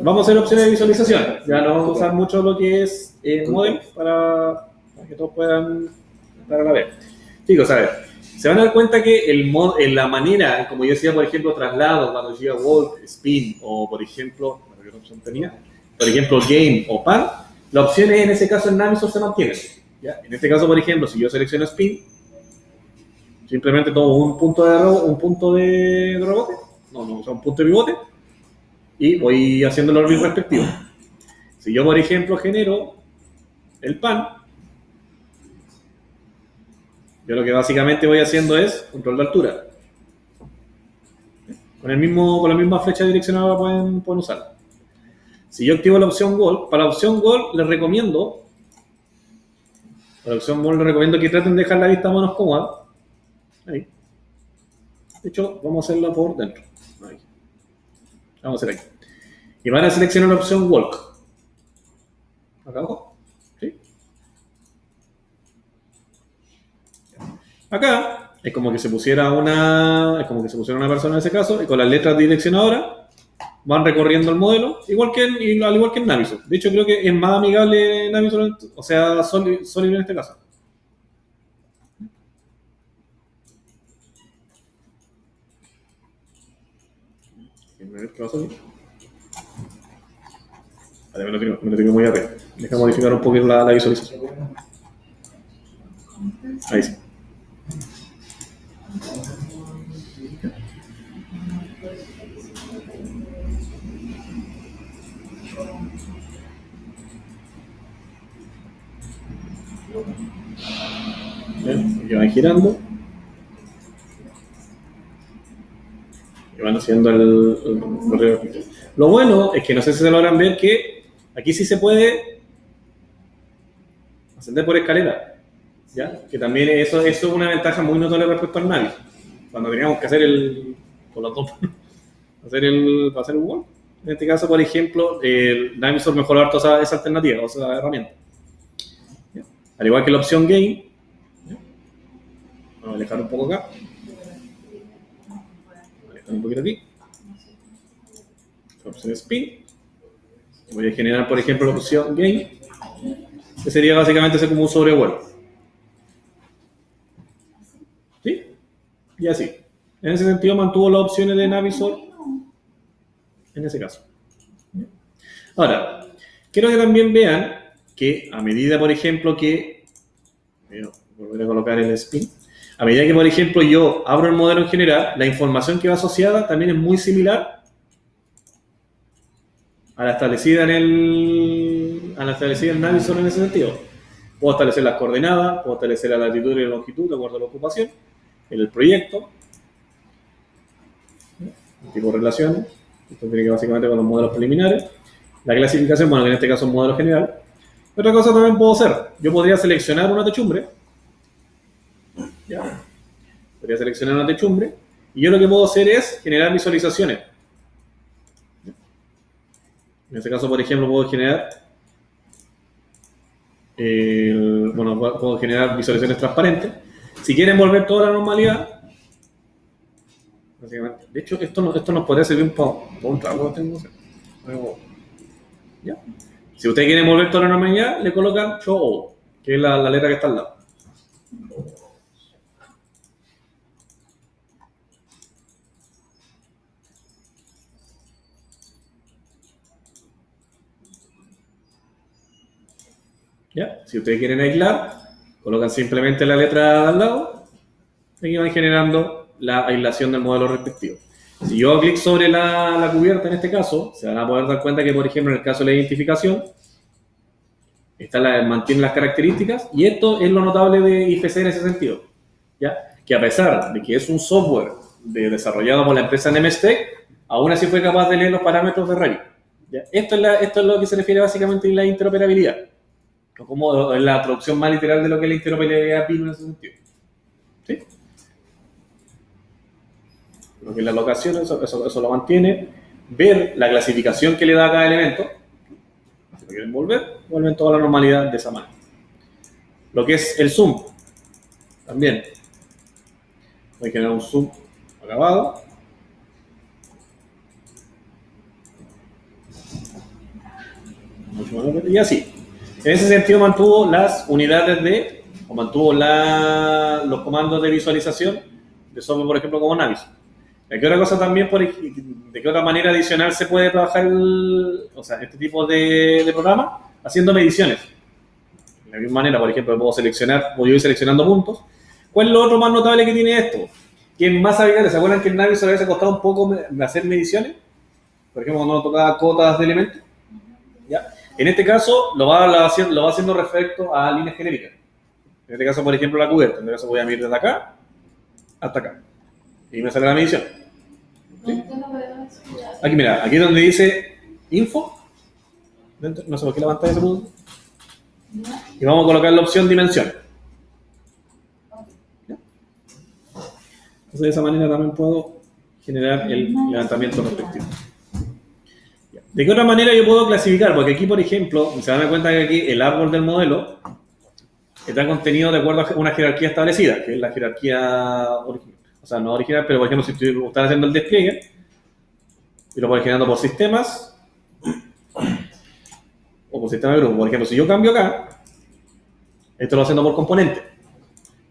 Vamos a hacer opciones de visualización. Ya no vamos a usar mucho lo que es modem para que todos puedan estar a la vez. Chicos, a ver, se van a dar cuenta que en la manera, como yo decía, por ejemplo, traslado, cuando decía walk, spin, o por ejemplo, ¿qué otra opción tenía? Por ejemplo, game o pan, las opciones en ese caso en Navisor se mantienen. ¿Ya? En este caso, por ejemplo, si yo selecciono spin, simplemente tomo un punto de rebote, o sea, un punto de pivote, y voy haciendo el orbit respectivo. Si yo, por ejemplo, genero el pan, yo lo que básicamente voy haciendo es control de altura. Con la misma flecha direccionada pueden usarla. Si yo activo la opción Goal, para la opción Goal les recomiendo Para la opción MOL les recomiendo que traten de dejar la vista menos cómoda. Ahí. De hecho, vamos a hacerla por dentro. Ahí. Vamos a hacer ahí. Y van a seleccionar la opción Walk. Acá abajo. ¿Sí? Acá es como que se pusiera una persona en ese caso y con las letras direccionadoras van recorriendo el modelo, al igual que en Navisor. De hecho, creo que es más amigable Navisor, o sea, Solid en este caso. A ver qué va a salir. Vale, me lo tengo muy arriba. Deja modificar un poquito la visualización. Ahí sí. Bien, aquí van girando. Y van haciendo el correo. Lo bueno es que no sé si se logran ver que aquí sí se puede ascender por escalera. ¿Ya? Que también eso es una ventaja muy notable respecto al Navis. Cuando teníamos que hacer con los dos, para hacer un wall. En este caso, por ejemplo, el Navisor mejoró harto esa alternativa, esa herramienta. ¿Ya? Al igual que la opción Gain. ¿Ya? Vamos a alejar un poco acá. Alejar un poquito aquí. La opción Spin. Voy a generar, por ejemplo, la opción Gain, que sería básicamente hacer como un sobrevuelo. ¿Sí? Y así. En ese sentido mantuvo las opciones de Navisor en ese caso. Ahora, quiero que también vean que a medida, por ejemplo, que... Volver a colocar el spin. A medida que, por ejemplo, yo abro el modelo en general, la información que va asociada también es muy similar a la establecida en Navisor en ese sentido. Puedo establecer las coordenadas, puedo establecer la latitud y la longitud de acuerdo a la ocupación, el proyecto, el tipo de relación, esto tiene que básicamente con los modelos preliminares, la clasificación, bueno, que en este caso es un modelo general. Otra cosa también puedo hacer, yo podría seleccionar una techumbre, ¿ya? Podría seleccionar una techumbre, y yo lo que puedo hacer es generar visualizaciones. En este caso, por ejemplo, puedo generar puedo generar visualizaciones transparentes. Si quieren volver toda la normalidad, básicamente, de hecho, esto nos podría servir para un trabajo. ¿Ya? Si ustedes quieren volver toda la normalidad, le colocan Show All, que es la letra que está al lado. ¿Ya? Si ustedes quieren aislar, colocan simplemente la letra al lado y van generando la aislación del modelo respectivo. Si yo hago clic sobre la cubierta en este caso, se van a poder dar cuenta que, por ejemplo, en el caso de la identificación, mantiene las características, y esto es lo notable de IFC en ese sentido, ¿ya? Que a pesar de que es un software desarrollado por la empresa Nemestec, aún así fue capaz de leer los parámetros de Revit, ¿ya? Esto es lo que se refiere básicamente a la interoperabilidad, como la traducción más literal de lo que es la interoperabilidad PIN en ese sentido. ¿Sí? Lo que es la locación, eso lo mantiene. Ver la clasificación que le da a cada elemento. Si lo quieren vuelven toda la normalidad de esa manera. Lo que es el zoom, también. Voy a generar un zoom acabado. Y así. En ese sentido mantuvo las unidades mantuvo los comandos de visualización de software, por ejemplo, como Navis. ¿De qué otra cosa también, de qué otra manera adicional se puede trabajar este tipo de programa? Haciendo mediciones. De la misma manera, por ejemplo, puedo ir seleccionando puntos. ¿Cuál es lo otro más notable que tiene esto? Que es más habitual. ¿Se acuerdan que en Navis a veces costaba un poco hacer mediciones? Por ejemplo, cuando uno tocaba cotas de elementos. ¿Ya? En este caso, lo va haciendo respecto a líneas genéricas. En este caso, por ejemplo, la cubierta. En este caso voy a medir desde acá hasta acá. Y me sale la medición. ¿Sí? Aquí, mira, aquí donde dice Info. No sé por qué la pantalla se puso. y vamos a colocar la opción dimensión. ¿Ya? Entonces de esa manera también puedo generar el levantamiento respectivo. Ya. ¿De qué otra manera yo puedo clasificar? Porque aquí, por ejemplo, se dan cuenta que aquí el árbol del modelo está contenido de acuerdo a una jerarquía establecida, que es la jerarquía original. O sea, no original, pero por ejemplo, si están haciendo el despliegue, y lo voy generando por sistemas, o por sistema de grupo. Por ejemplo, si yo cambio acá, esto lo haciendo por componente.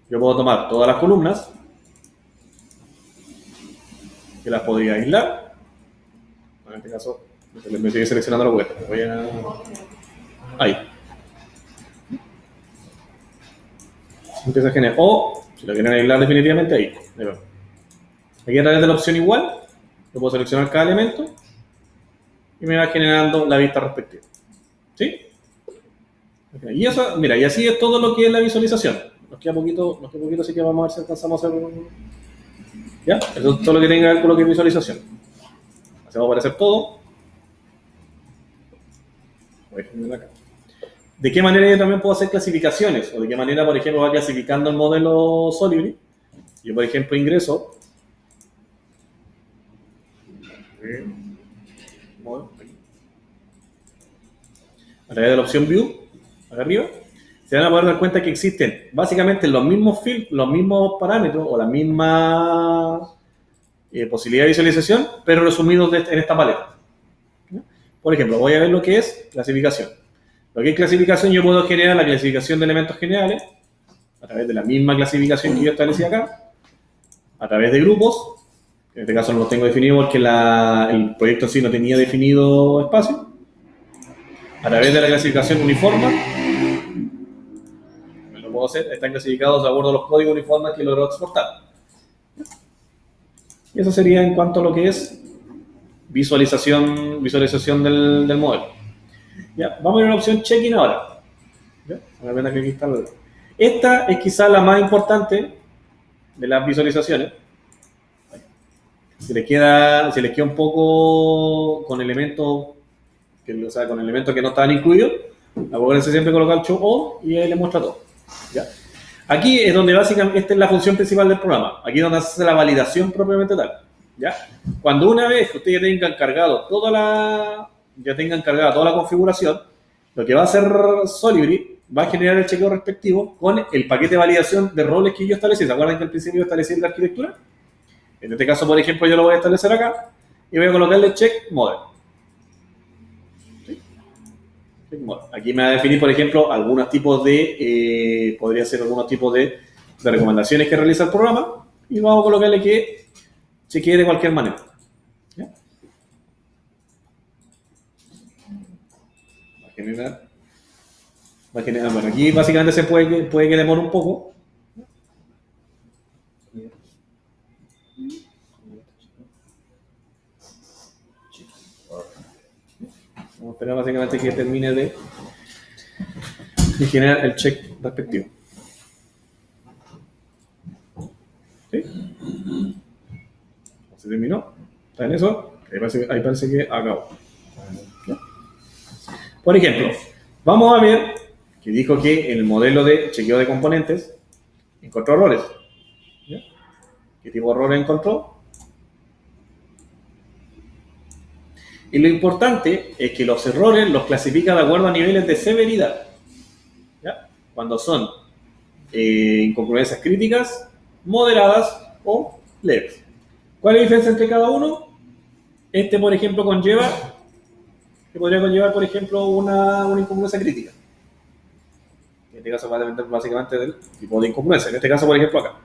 Yo puedo tomar todas las columnas, que las podría aislar. En este caso, me estoy seleccionando la vuelta. Voy a... Ahí. Empieza a generar. O, si lo quieren aislar definitivamente, ahí. Aquí a través de la opción igual, yo puedo seleccionar cada elemento y me va generando la vista respectiva. ¿Sí? Y eso, mira, y así es todo lo que es la visualización. Nos queda poquito, así que vamos a ver si alcanzamos a hacer. ¿Ya? Eso es todo lo que tenga que ver con lo que es visualización. Hacemos aparecer todo. Voy a generar acá. ¿De qué manera yo también puedo hacer clasificaciones? O de qué manera, por ejemplo, va clasificando el modelo Solibri. Yo, por ejemplo, ingreso. A través de la opción View, acá arriba, se van a poder dar cuenta que existen básicamente los mismos parámetros o la misma posibilidad de visualización, pero resumidos en esta paleta. ¿Ya? Por ejemplo, voy a ver lo que es clasificación. Lo que es clasificación, yo puedo generar la clasificación de elementos generales a través de la misma clasificación que yo establecí acá, a través de grupos. En este caso no lo tengo definido porque el proyecto en sí no tenía definido espacio. A través de la clasificación uniforme, lo puedo hacer, están clasificados de acuerdo a los códigos uniformes que logró exportar. Y eso sería en cuanto a lo que es visualización del modelo. Ya, vamos a ir a la opción check-in ahora. ¿Ya? Me da pena que aquí está esta es quizá la más importante de las visualizaciones. Se les queda un poco con elementos que no estaban incluidos. Acuérdense siempre colocar el show all y ahí le muestra todo. ¿Ya? Aquí es donde básicamente esta es la función principal del programa. Aquí es donde se hace la validación propiamente tal. ¿Ya? Cuando una vez que ustedes ya tengan cargado toda la configuración, lo que va a hacer Solibri va a generar el chequeo respectivo con el paquete de validación de roles que yo establecí. ¿Se acuerdan que al principio yo establecí la arquitectura? En este caso, por ejemplo, yo lo voy a establecer acá y voy a colocarle check model. ¿Sí? Check model. Aquí me va a definir, por ejemplo, algunos tipos de, podría ser algunos tipos de recomendaciones que realiza el programa y vamos a colocarle que chequee de cualquier manera. ¿Ya? Bueno, aquí básicamente se puede que demore un poco. Vamos a esperar básicamente que termine de generar el check respectivo. ¿Sí? ¿Se terminó? ¿Está en eso? Ahí parece que acabó. ¿Ya? Por ejemplo, vamos a ver que dijo que en el modelo de chequeo de componentes encontró errores. ¿Ya? ¿Qué tipo de errores encontró? Y lo importante es que los errores los clasifica de acuerdo a niveles de severidad. ¿Ya? Cuando son incongruencias críticas, moderadas o leves. ¿Cuál es la diferencia entre cada uno? Este, por ejemplo, podría conllevar, por ejemplo, una incongruencia crítica. En este caso va a depender básicamente del tipo de incongruencia. En este caso, por ejemplo, acá.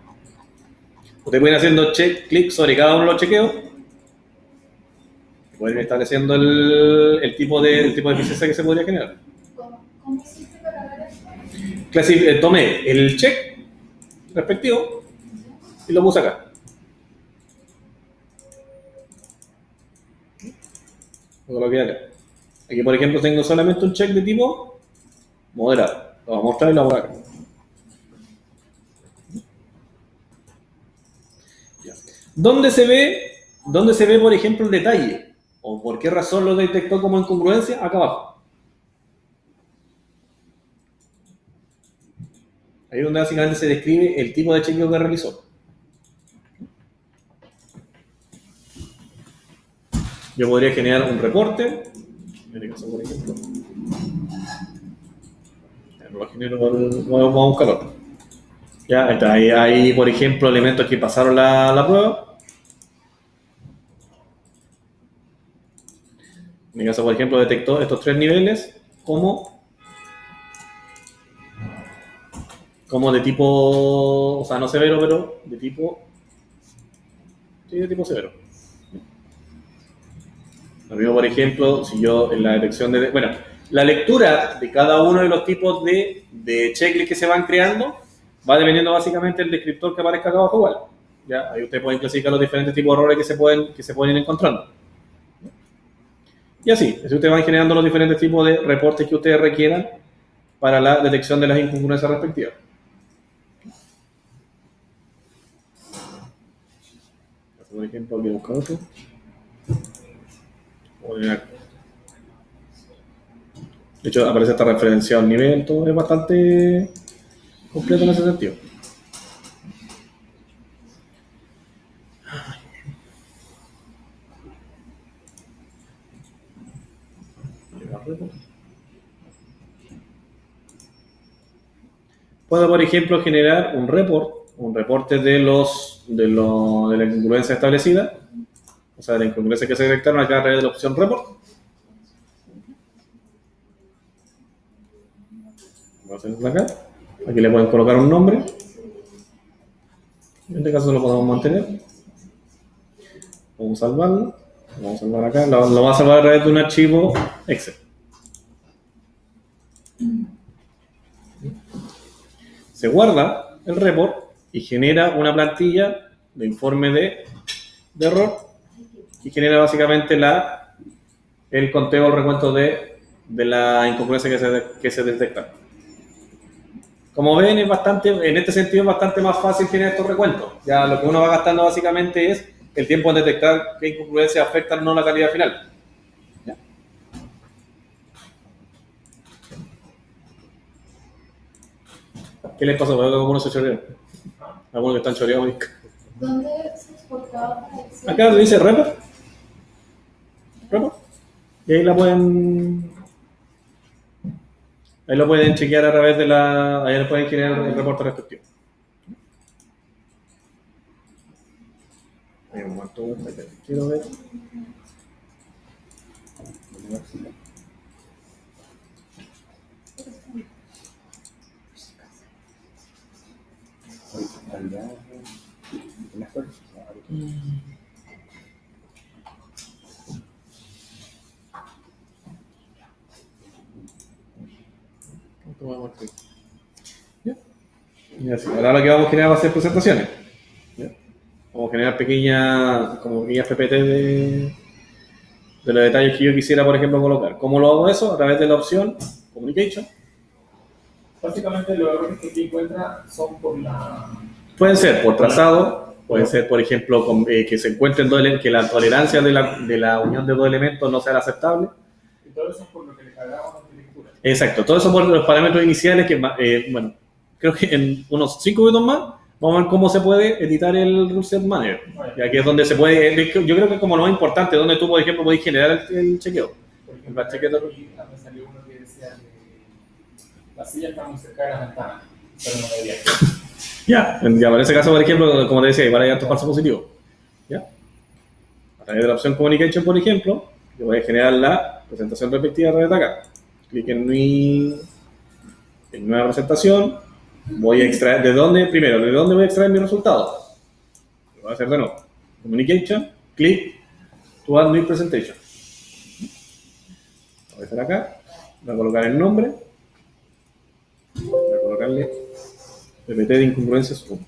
Ustedes pueden ir haciendo clic sobre cada uno de los chequeos. Pueden ir estableciendo el tipo de eficiencia que se podría generar. ¿Cómo hiciste para ver eso? Tomé el check respectivo y lo puse acá. Lo coloqué acá. Aquí, por ejemplo, tengo solamente un check de tipo moderado. Lo voy a mostrar y lo voy a acá. ¿Dónde se ve, por ejemplo, el detalle? ¿O por qué razón lo detectó como incongruencia? Acá abajo. Ahí es donde básicamente se describe el tipo de chequeo que realizó. Yo podría generar un reporte, en este caso, por ejemplo. Ya, no lo genero, vamos a buscar otro. Ya, está, hay, por ejemplo, elementos que pasaron la prueba. En mi caso, por ejemplo, detectó estos 3 niveles como de tipo, o sea, no severo, pero de tipo, sí, de tipo severo. Lo mismo, por ejemplo, si yo en la detección de, bueno, la lectura de cada uno de los tipos de checklist que se van creando va dependiendo básicamente del descriptor que aparezca acá abajo igual. Ya, ahí ustedes pueden clasificar los diferentes tipos de errores que se pueden ir encontrando. Y así ustedes van generando los diferentes tipos de reportes que ustedes requieran para la detección de las incongruencias respectivas. Por ejemplo, voy a buscar otro. De hecho, aparece esta referencia al nivel, todo es bastante completo en ese sentido. Puedo, por ejemplo, generar un reporte de la incongruencia establecida, o sea, de la incongruencia que se detectaron acá a través de la opción report. Vamos a hacer acá. Aquí le pueden colocar un nombre. En este caso lo podemos mantener. Vamos a salvarlo. Vamos a salvar acá. Lo vamos a salvar a través de un archivo Excel. Se guarda el report y genera una plantilla de informe de error y genera básicamente el conteo, el recuento de la incongruencia que se detecta. Como ven, en este sentido es bastante más fácil generar estos recuentos. Ya lo que uno va gastando básicamente es el tiempo en detectar qué incongruencias afectan o no la calidad final. ¿Ya? ¿Qué les pasó? Veo que algunos se chorearon. Algunos que están choreados. ¿Dónde se exportaba para Excel? Acá le dice report. Y ahí lo pueden chequear a través de ahí lo pueden generar el reporte respectivo. Hay un montón que quiero ver. Y así, ahora lo que vamos a generar va a ser presentaciones. ¿Ya? Vamos a generar pequeñas PPT de los detalles que yo quisiera, por ejemplo, colocar. ¿Cómo lo hago eso? A través de la opción Communication. Básicamente los errores que aquí encuentra son por la... Pueden ser por trazado, pueden ser, por ejemplo, que se encuentren que la tolerancia de la unión de dos elementos no sea aceptable. Y todo eso es por lo que le cargamos en lectura. Exacto, todo eso por los parámetros iniciales que, bueno, creo que en unos 5 minutos más vamos a ver cómo se puede editar el Rule Set Manager. Y aquí es donde se puede, yo creo que es como lo más importante, donde tú, por ejemplo, podés generar el chequeo. Por ejemplo, aquí me salió uno que decía que la silla está muy cerca de la ventana, pero no debería. Ya, para ese caso, por ejemplo, como te decía, igual hay alto falso positivo. ¿Ya? A través de la opción Communication, por ejemplo, yo voy a generar la presentación respectiva a través de acá. Clic en nueva presentación. Voy a extraer, ¿de dónde voy a extraer mi resultado? Lo voy a hacer de nuevo. Communication, clic, to add new presentation. Voy a hacer acá, voy a colocar el nombre, voy a colocarle PPT de incongruencias 1.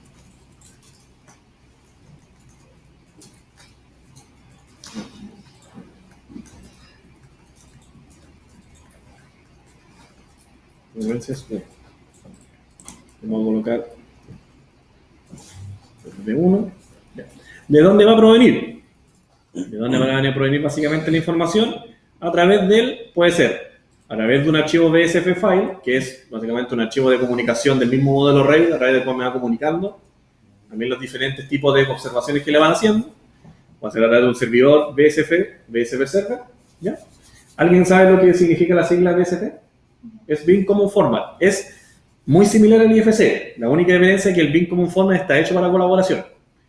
Incongruencias 1. Vamos a colocar de 1. ¿De dónde va a provenir? ¿De dónde va a provenir básicamente la información? A través puede ser a través de un archivo BSF file, que es básicamente un archivo de comunicación del mismo modelo RAID, a través del cual me va comunicando también los diferentes tipos de observaciones que le van haciendo. Va a ser a través de un servidor BSF Server, ¿ya? ¿Alguien sabe lo que significa la sigla BSF? Es Bin Common Format. Es muy similar al IFC. La única diferencia es que el Bin Common Format está hecho para colaboración.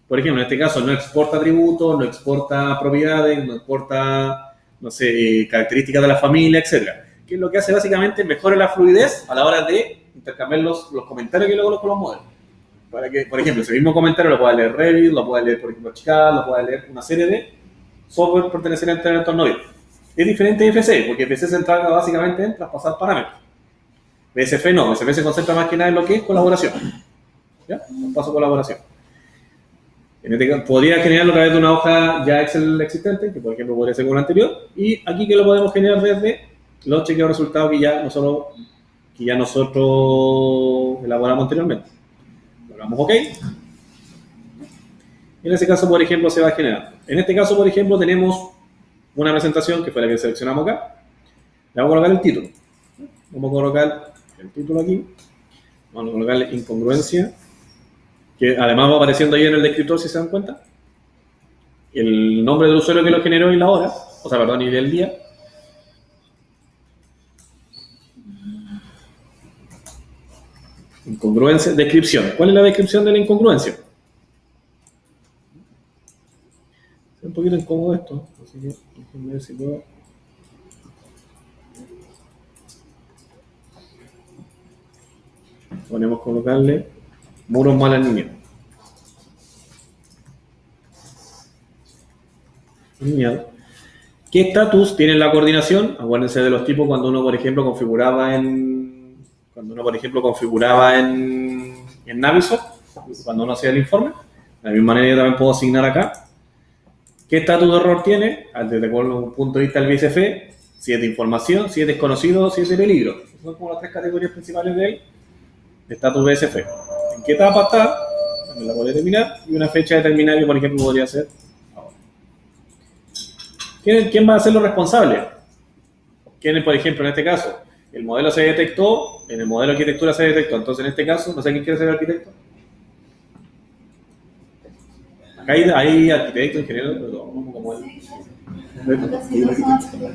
Por ejemplo, en este caso no exporta atributos, no exporta propiedades, no exporta, no sé, características de la familia, etc. Que es lo que hace básicamente mejora la fluidez a la hora de intercambiar los comentarios que luego coloco los modelos. Para que, por ejemplo, ese mismo comentario lo pueda leer Revit, lo pueda leer, por ejemplo, Chical, lo pueda leer una serie de software pertenecientes al entorno BIM. Es diferente de IFC, porque IFC se encarga básicamente en traspasar parámetros. BSF no, BSF se concentra más que nada en lo que es colaboración. ¿Ya? Traspaso colaboración. En este caso, podría generarlo a través de una hoja ya Excel existente, que por ejemplo podría ser con una anterior, y aquí que lo podemos generar desde los chequeos de resultados que ya nosotros elaboramos anteriormente. Le damos OK. En ese caso, por ejemplo, se va a generar. En este caso, por ejemplo, tenemos una presentación que fue la que seleccionamos acá. Le vamos a colocar el título. Vamos a colocar el título aquí. Vamos a colocarle incongruencia, que además va apareciendo ahí en el descriptor, si se dan cuenta. El nombre del usuario que lo generó y la hora, o sea, perdón, y del día. Incongruencia, descripción. ¿Cuál es la descripción de la incongruencia? Es un poquito incómodo esto, así que déjenme ver si puedo. Podemos colocarle muros mal alineados. ¿Qué estatus tiene la coordinación? Acuérdense de los tipos cuando uno, por ejemplo, configuraba en Navisoft, cuando uno hacía el informe. De la misma manera yo también puedo asignar acá. ¿Qué estatus de error tiene? Desde un punto de vista del BSF, si es de información, si es desconocido, si es de peligro. Son como las tres categorías principales del estatus BSF. ¿En qué etapa está? También la podría terminar. Y una fecha determinada que, por ejemplo, podría ser ahora. ¿Quién va a ser lo responsable? ¿Quién, por ejemplo, en este caso? El modelo se detectó, en el modelo de arquitectura se detectó. Entonces, en este caso, no sé quién quiere ser el arquitecto. Acá hay arquitectos, ingenieros, como él.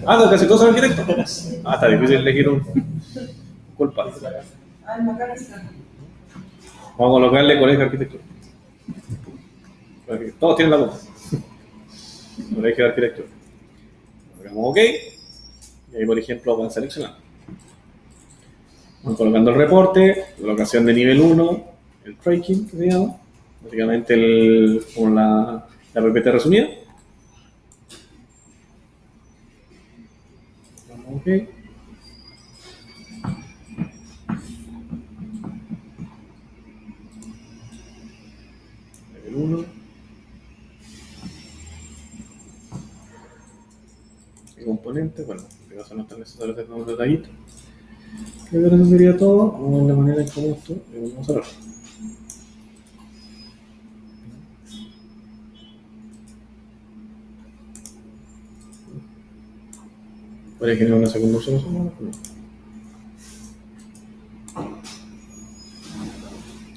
Ah, casi todos son arquitectos. Ah, está difícil elegir un culpable. Vamos a colocarle colegio de arquitectura. Todos tienen la culpa. Colegio de arquitectura. Colocamos OK. Y ahí, por ejemplo, van seleccionando. Vamos colocando el reporte, colocación de nivel 1, el tracking, que se llama. Básicamente con la PPT resumida. Vamos OK. Nivel 1. ¿Qué componente? Bueno, en este caso no está necesario hacer unos detallitos. Creo que eso sería todo. Vamos a ver la manera en cómo esto lo vamos a ver. Podría generar una segunda observación.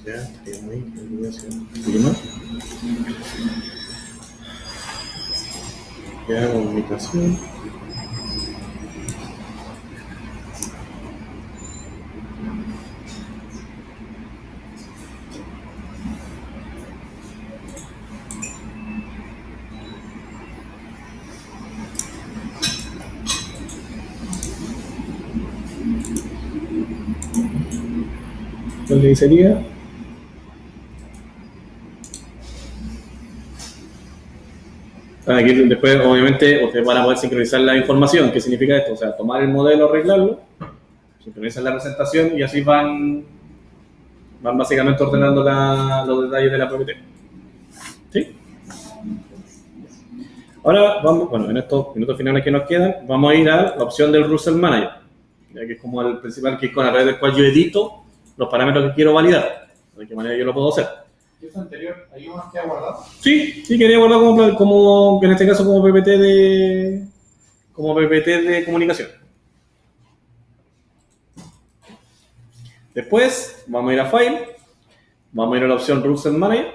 Ya, estaría ahí. Voy a hacer un poquito más. Ya, comunicación. ¿Cuál le sería? Aquí después, obviamente, ustedes van a poder sincronizar la información. ¿Qué significa esto? O sea, tomar el modelo, arreglarlo, sincronizar la presentación y así van básicamente ordenando los detalles de la PPT. ¿Sí? Ahora vamos, bueno, en estos minutos finales que nos quedan, vamos a ir a la opción del Russell Manager, ya que es como el principal, que es con a través del cual yo edito los parámetros que quiero validar. ¿De qué manera yo lo puedo hacer? ¿Y eso anterior, ahí uno queda guardado? Sí, quería guardar como en este caso como PPT de comunicación. Después vamos a ir a File, vamos a ir a la opción Rules and Manager.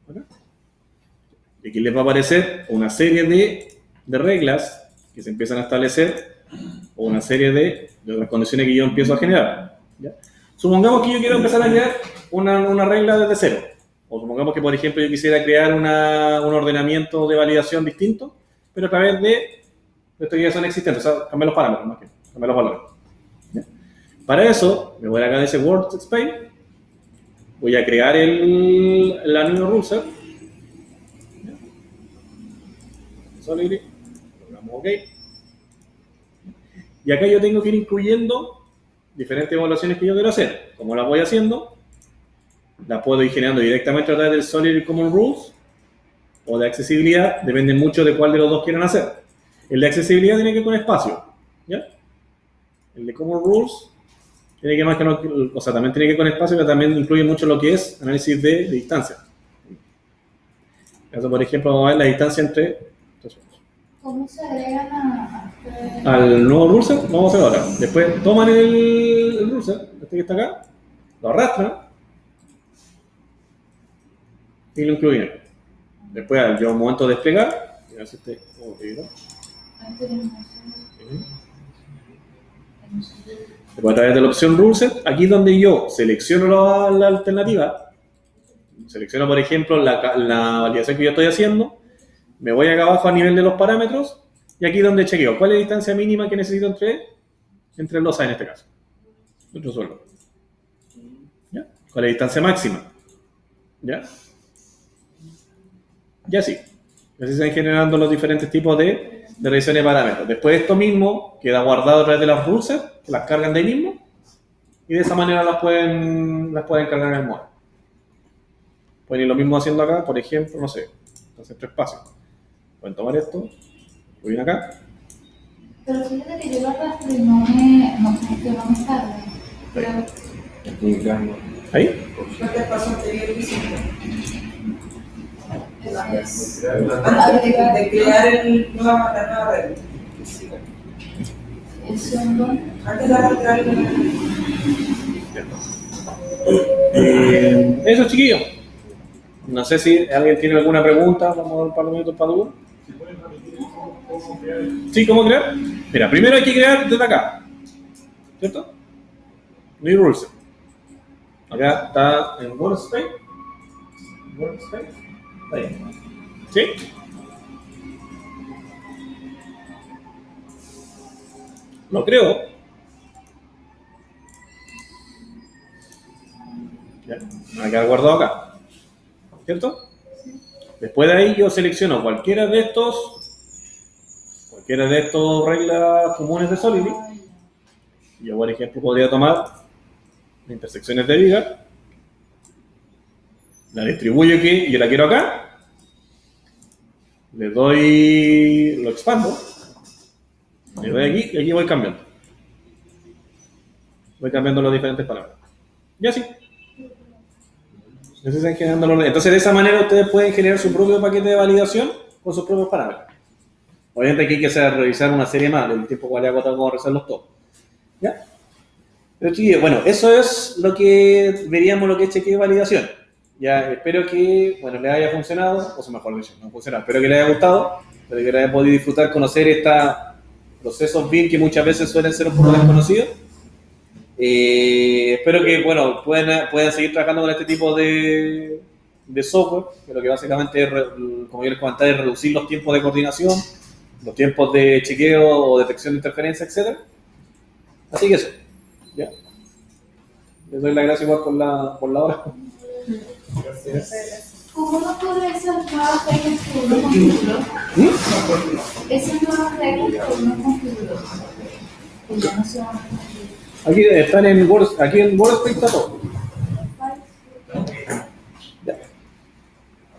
Acá. Y aquí les va a aparecer una serie de reglas que se empiezan a establecer o una serie de otras condiciones que yo empiezo a generar. ¿Ya? Supongamos que yo quiero empezar a crear una regla desde cero. O supongamos que, por ejemplo, yo quisiera crear un ordenamiento de validación distinto, pero a través de esto que ya son existentes. O sea, cambiar los parámetros, más que cambiar los valores. ¿Ya? Para eso, me voy acá de ese workspace, voy a crear la new rule set. Solidly, logramos OK. Y acá yo tengo que ir incluyendo diferentes evaluaciones que yo quiero hacer. Como las voy haciendo, las puedo ir generando directamente a través del Solidly Common Rules o de accesibilidad, depende mucho de cuál de los dos quieran hacer. El de accesibilidad tiene que ir con espacio, ¿ya? El de Common Rules tiene que más que no, o sea, también tiene que ir con espacio, pero también incluye mucho lo que es análisis de distancia. Entonces, por ejemplo, vamos a ver la distancia entre... ¿Cómo se agregan al nuevo ruleset? Vamos a hacer ahora. Después toman el ruleset, este que está acá, lo arrastran y lo incluyen. Después, al momento de desplegar, a ver si este, después, a través de la opción ruleset, aquí es donde yo selecciono la alternativa, selecciono, por ejemplo, la validación que yo estoy haciendo. Me voy acá abajo a nivel de los parámetros y aquí es donde chequeo cuál es la distancia mínima que necesito entre los A en este caso. Otro suelo. ¿Ya? ¿Cuál es la distancia máxima? ¿Ya? Y así. Así se van generando los diferentes tipos de revisiones de parámetros. Después esto mismo queda guardado a través de las rulesets, que las cargan de ahí mismo, y de esa manera las pueden cargar en el modelo. Pueden ir lo mismo haciendo acá, por ejemplo, no sé, hacer 3 espacios. Pueden tomar esto, lo vienen acá. Pero fíjate que yo lo arrastro y no me carga. ¿Ahí? ¿Qué te pasó anterior que hiciste? Agregar. De crear la nueva regla. Eso no. Antes de arrastrar Eso, chiquillos. No sé si alguien tiene alguna pregunta. Vamos a dar un par de minutos para duda. Sí, ¿cómo crear? Mira, primero hay que crear desde acá, ¿cierto? New rules. Acá está en workspace. Ahí. ¿Sí? Lo creo. Ya, me va a quedar guardado acá, ¿cierto? Después de ahí yo selecciono cualquiera de estos reglas comunes de Solidly. Yo, por ejemplo, podría tomar intersecciones de viga, la distribuyo aquí, yo la quiero acá, le doy, lo expando, le doy aquí y aquí voy cambiando. Voy cambiando los diferentes parámetros. Y así. Entonces, de esa manera ustedes pueden generar su propio paquete de validación con sus propios parámetros. Obviamente aquí hay que revisar una serie más, el tiempo que le ha costado como revisarlos todos. ¿Ya? Pero chiquillos, bueno, eso es lo que veríamos lo que es chequeo de validación. Ya, espero que, bueno, les haya funcionado, o sea, mejor dicho, no funcionado, espero que les haya gustado, espero que les haya podido disfrutar, conocer estos procesos BIM que muchas veces suelen ser un poco desconocidos. Espero que, bueno, puedan seguir trabajando con este tipo de software, que lo que básicamente es, como yo les comentaba, es reducir los tiempos de coordinación, los tiempos de chequeo o detección de interferencia, etc. Así que eso, ¿ya? Les doy las gracias igual por la hora. Gracias. ¿Cómo no corre esas nuevas reglas que uno configuró? Esas nuevas reglas que uno configuró, que ya no se van a cumplir. Aquí están en WordSpace está todo. Ya.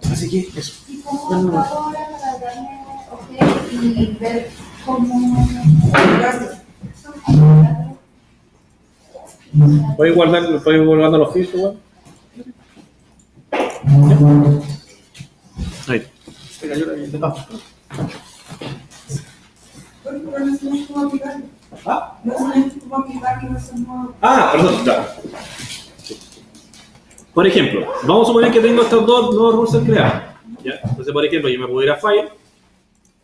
Así que eso. ¿Y cómo hago ahora para darle OK y ver cómo... Puedes guardando los fichos igual. Ahí. Bueno, pero no sé cómo aplicarlo. ¿Ah? No es como quitar que no se mueva. Ah, perdón, claro. Por ejemplo, vamos a suponer que tengo estos dos nuevos rules creados. ¿Ya? Entonces, por ejemplo, yo me puedo ir a File,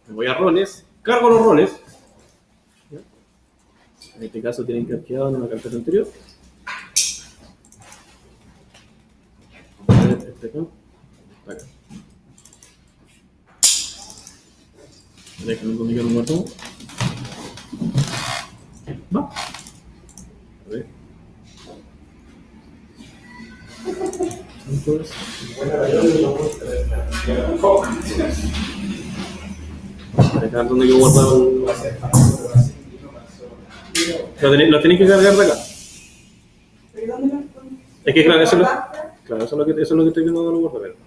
me voy a roles, cargo los roles. ¿Ya? En este caso tienen que haber quedado en una carpeta anterior. Este acá. Acá. Déjame comunicar un guardado. Va. A ver. Entonces, acá donde yo guardado lo tenéis que cargar de acá. ¿Pero dónde lo Es que claro, eso es lo que estoy viendo de los guardaderos.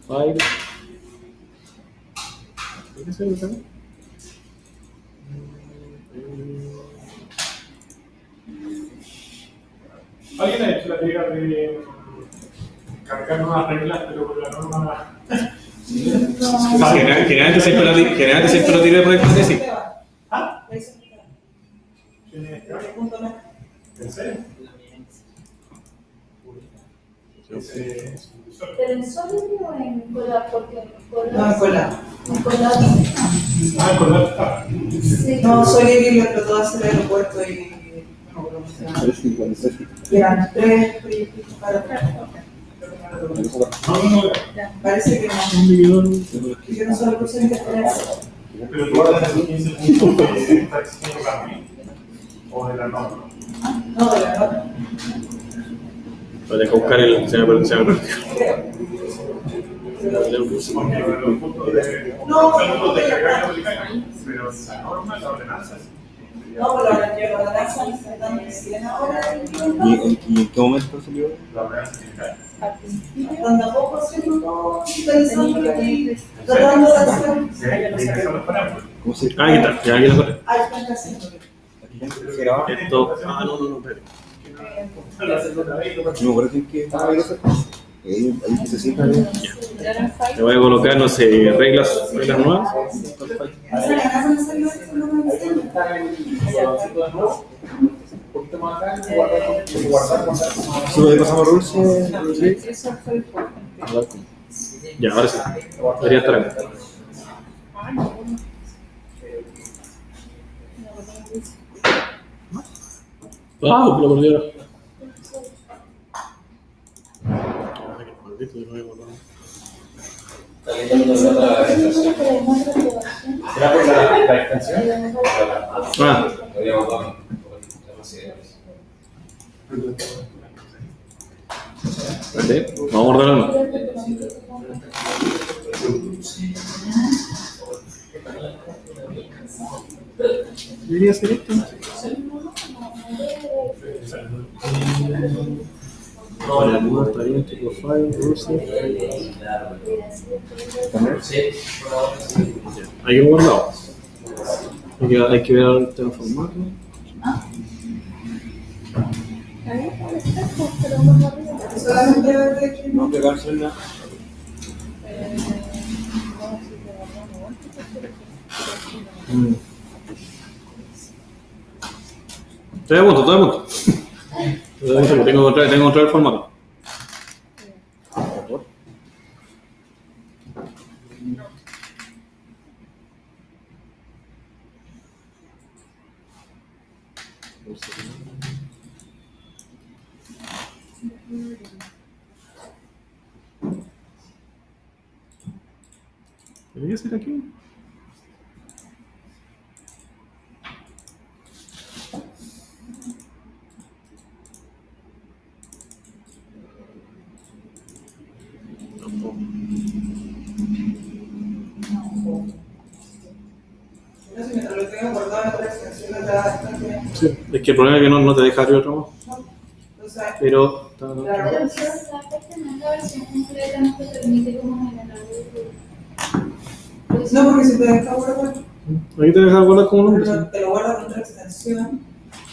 File. ¿Qué es eso? ¿Alguien ha hecho la pega de cargar nuevas reglas, pero con la norma? Generalmente siempre lo tiré de proyectos de sí. ¿Ah? Eso ¿Tiene es punto más. ¿En serio? ¿Pero en Solidity o en Colab? Porque No, en Colab. En Colab. Ah, con la... Sí. No, Solidity lo trató de hacer el aeropuerto y no, ¿cómo se llama? Y eran 3 proyectos para parece que no. Yo no solo puse en referencia. Pero tú hablas de 15 puntos que está exigiendo cambio. O de la norma. No, de la nota. Voy a buscar el. Se me perdió. Porque los puntos de... No, los puntos de cargar y aplicar. Pero la norma, la ordenanza. No, pero la ordenanza se están diciendo ahora. ¿Y en qué momento salió? La ordenanza fiscal. Donde a poco haciendo todo, pensando y tratando de hacer. ¿Qué son los parámetros? ¿Cómo se Ah, aquí está, ya aquí lo encontré. Ay, están haciendo. Aquí ya se grababa. Esto. Ah, no, espérate. No me acuerdo que estaba ahí. Ahí que se sienta bien. Le voy a colocar, no sé, reglas nuevas. Esa ganas no salió eso, no me entiendo. Un poquito más acá, guardar. Solo le pasamos rules. Eso fue el Ya, ahora sí. Debería estar acá. Ah, lo perdieron. ¿Será por la extensión? Ah, espérate, vamos a ordenarlo. Debería ser esto. Vale, no está bien, tipo file, Rusia. Hay que guardarlo. Hay que ver el tema formato. solamente de que No pegarse en la. Estoy a punto. Tengo que encontrar el formato. ¿Debería ser aquí? no sé, mientras lo tenga guardado en otra extensión, la bastante. Sí, es que el problema es que no te deja abrir otro más. O sea, Pero. claro. Pero si la versión completa no te permite como generar No, porque si te deja guardar, Ahí te deja guardar como nombre. pero te lo guarda con otra extensión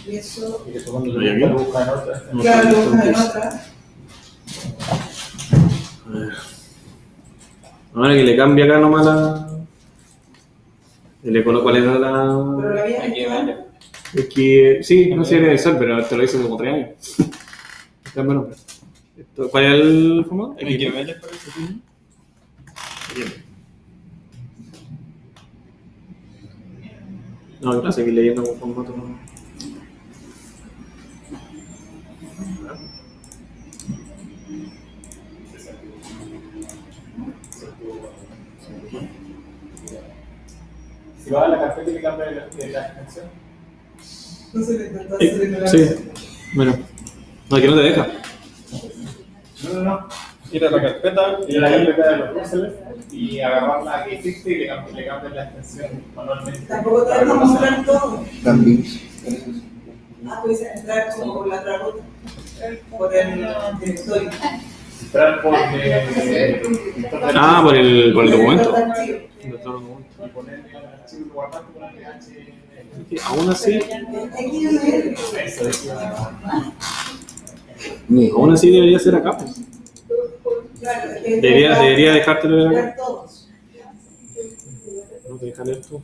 y eso, Y eso cuando ¿Hay aquí? lo buscan en otra. No claro, sé, lo buscas en entonces. otra. Ahora que le cambia acá nomás la. Y le coloco cuál era Pero la. la vía Aquí, actual, vale. Es que. Sí, no sé el sol, pero te lo hice como 3 años. Cambia el nombre. ¿Cuál era el formato? XML, parece. No, yo la seguí leyendo con formato. ¿No? Si vas a la carpeta y le cambias la extensión. entonces le intentas hacer el Sí, bueno. No, que no te deja. No. Ir a la carpeta, ir a la carpeta de los píxeles y agarrar la que hiciste y le cambias la extensión manualmente. Tampoco te deja mostrar todo. También. Ah, puedes entrar como por la otra ruta, por el directorio. Entrar por Ah, por el documento. Archivo. y poner el archivo y guardar con el HTML. Aún así, XML. Eso es. aún así debería ser acá. Pues. Claro, es que Debería dejártelo de acá. ver todos. No te deja leer tú.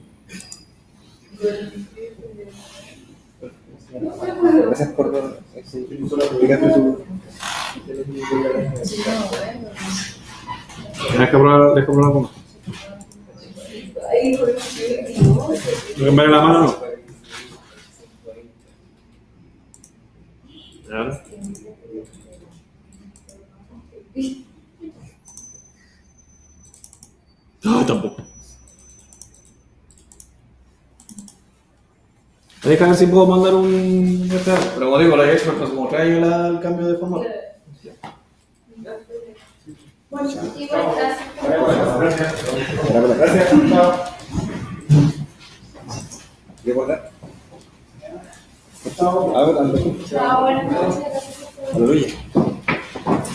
Gracias por explicarte su. Deja probar con más. ¿No cambiar la mano no? Claro. No, tampoco. Deja ver si puedo mandar un. Pero como digo, lo he hecho, como traigo el cambio de formato. Bueno, Igual, gracias. Gracias. Gracias. Chao.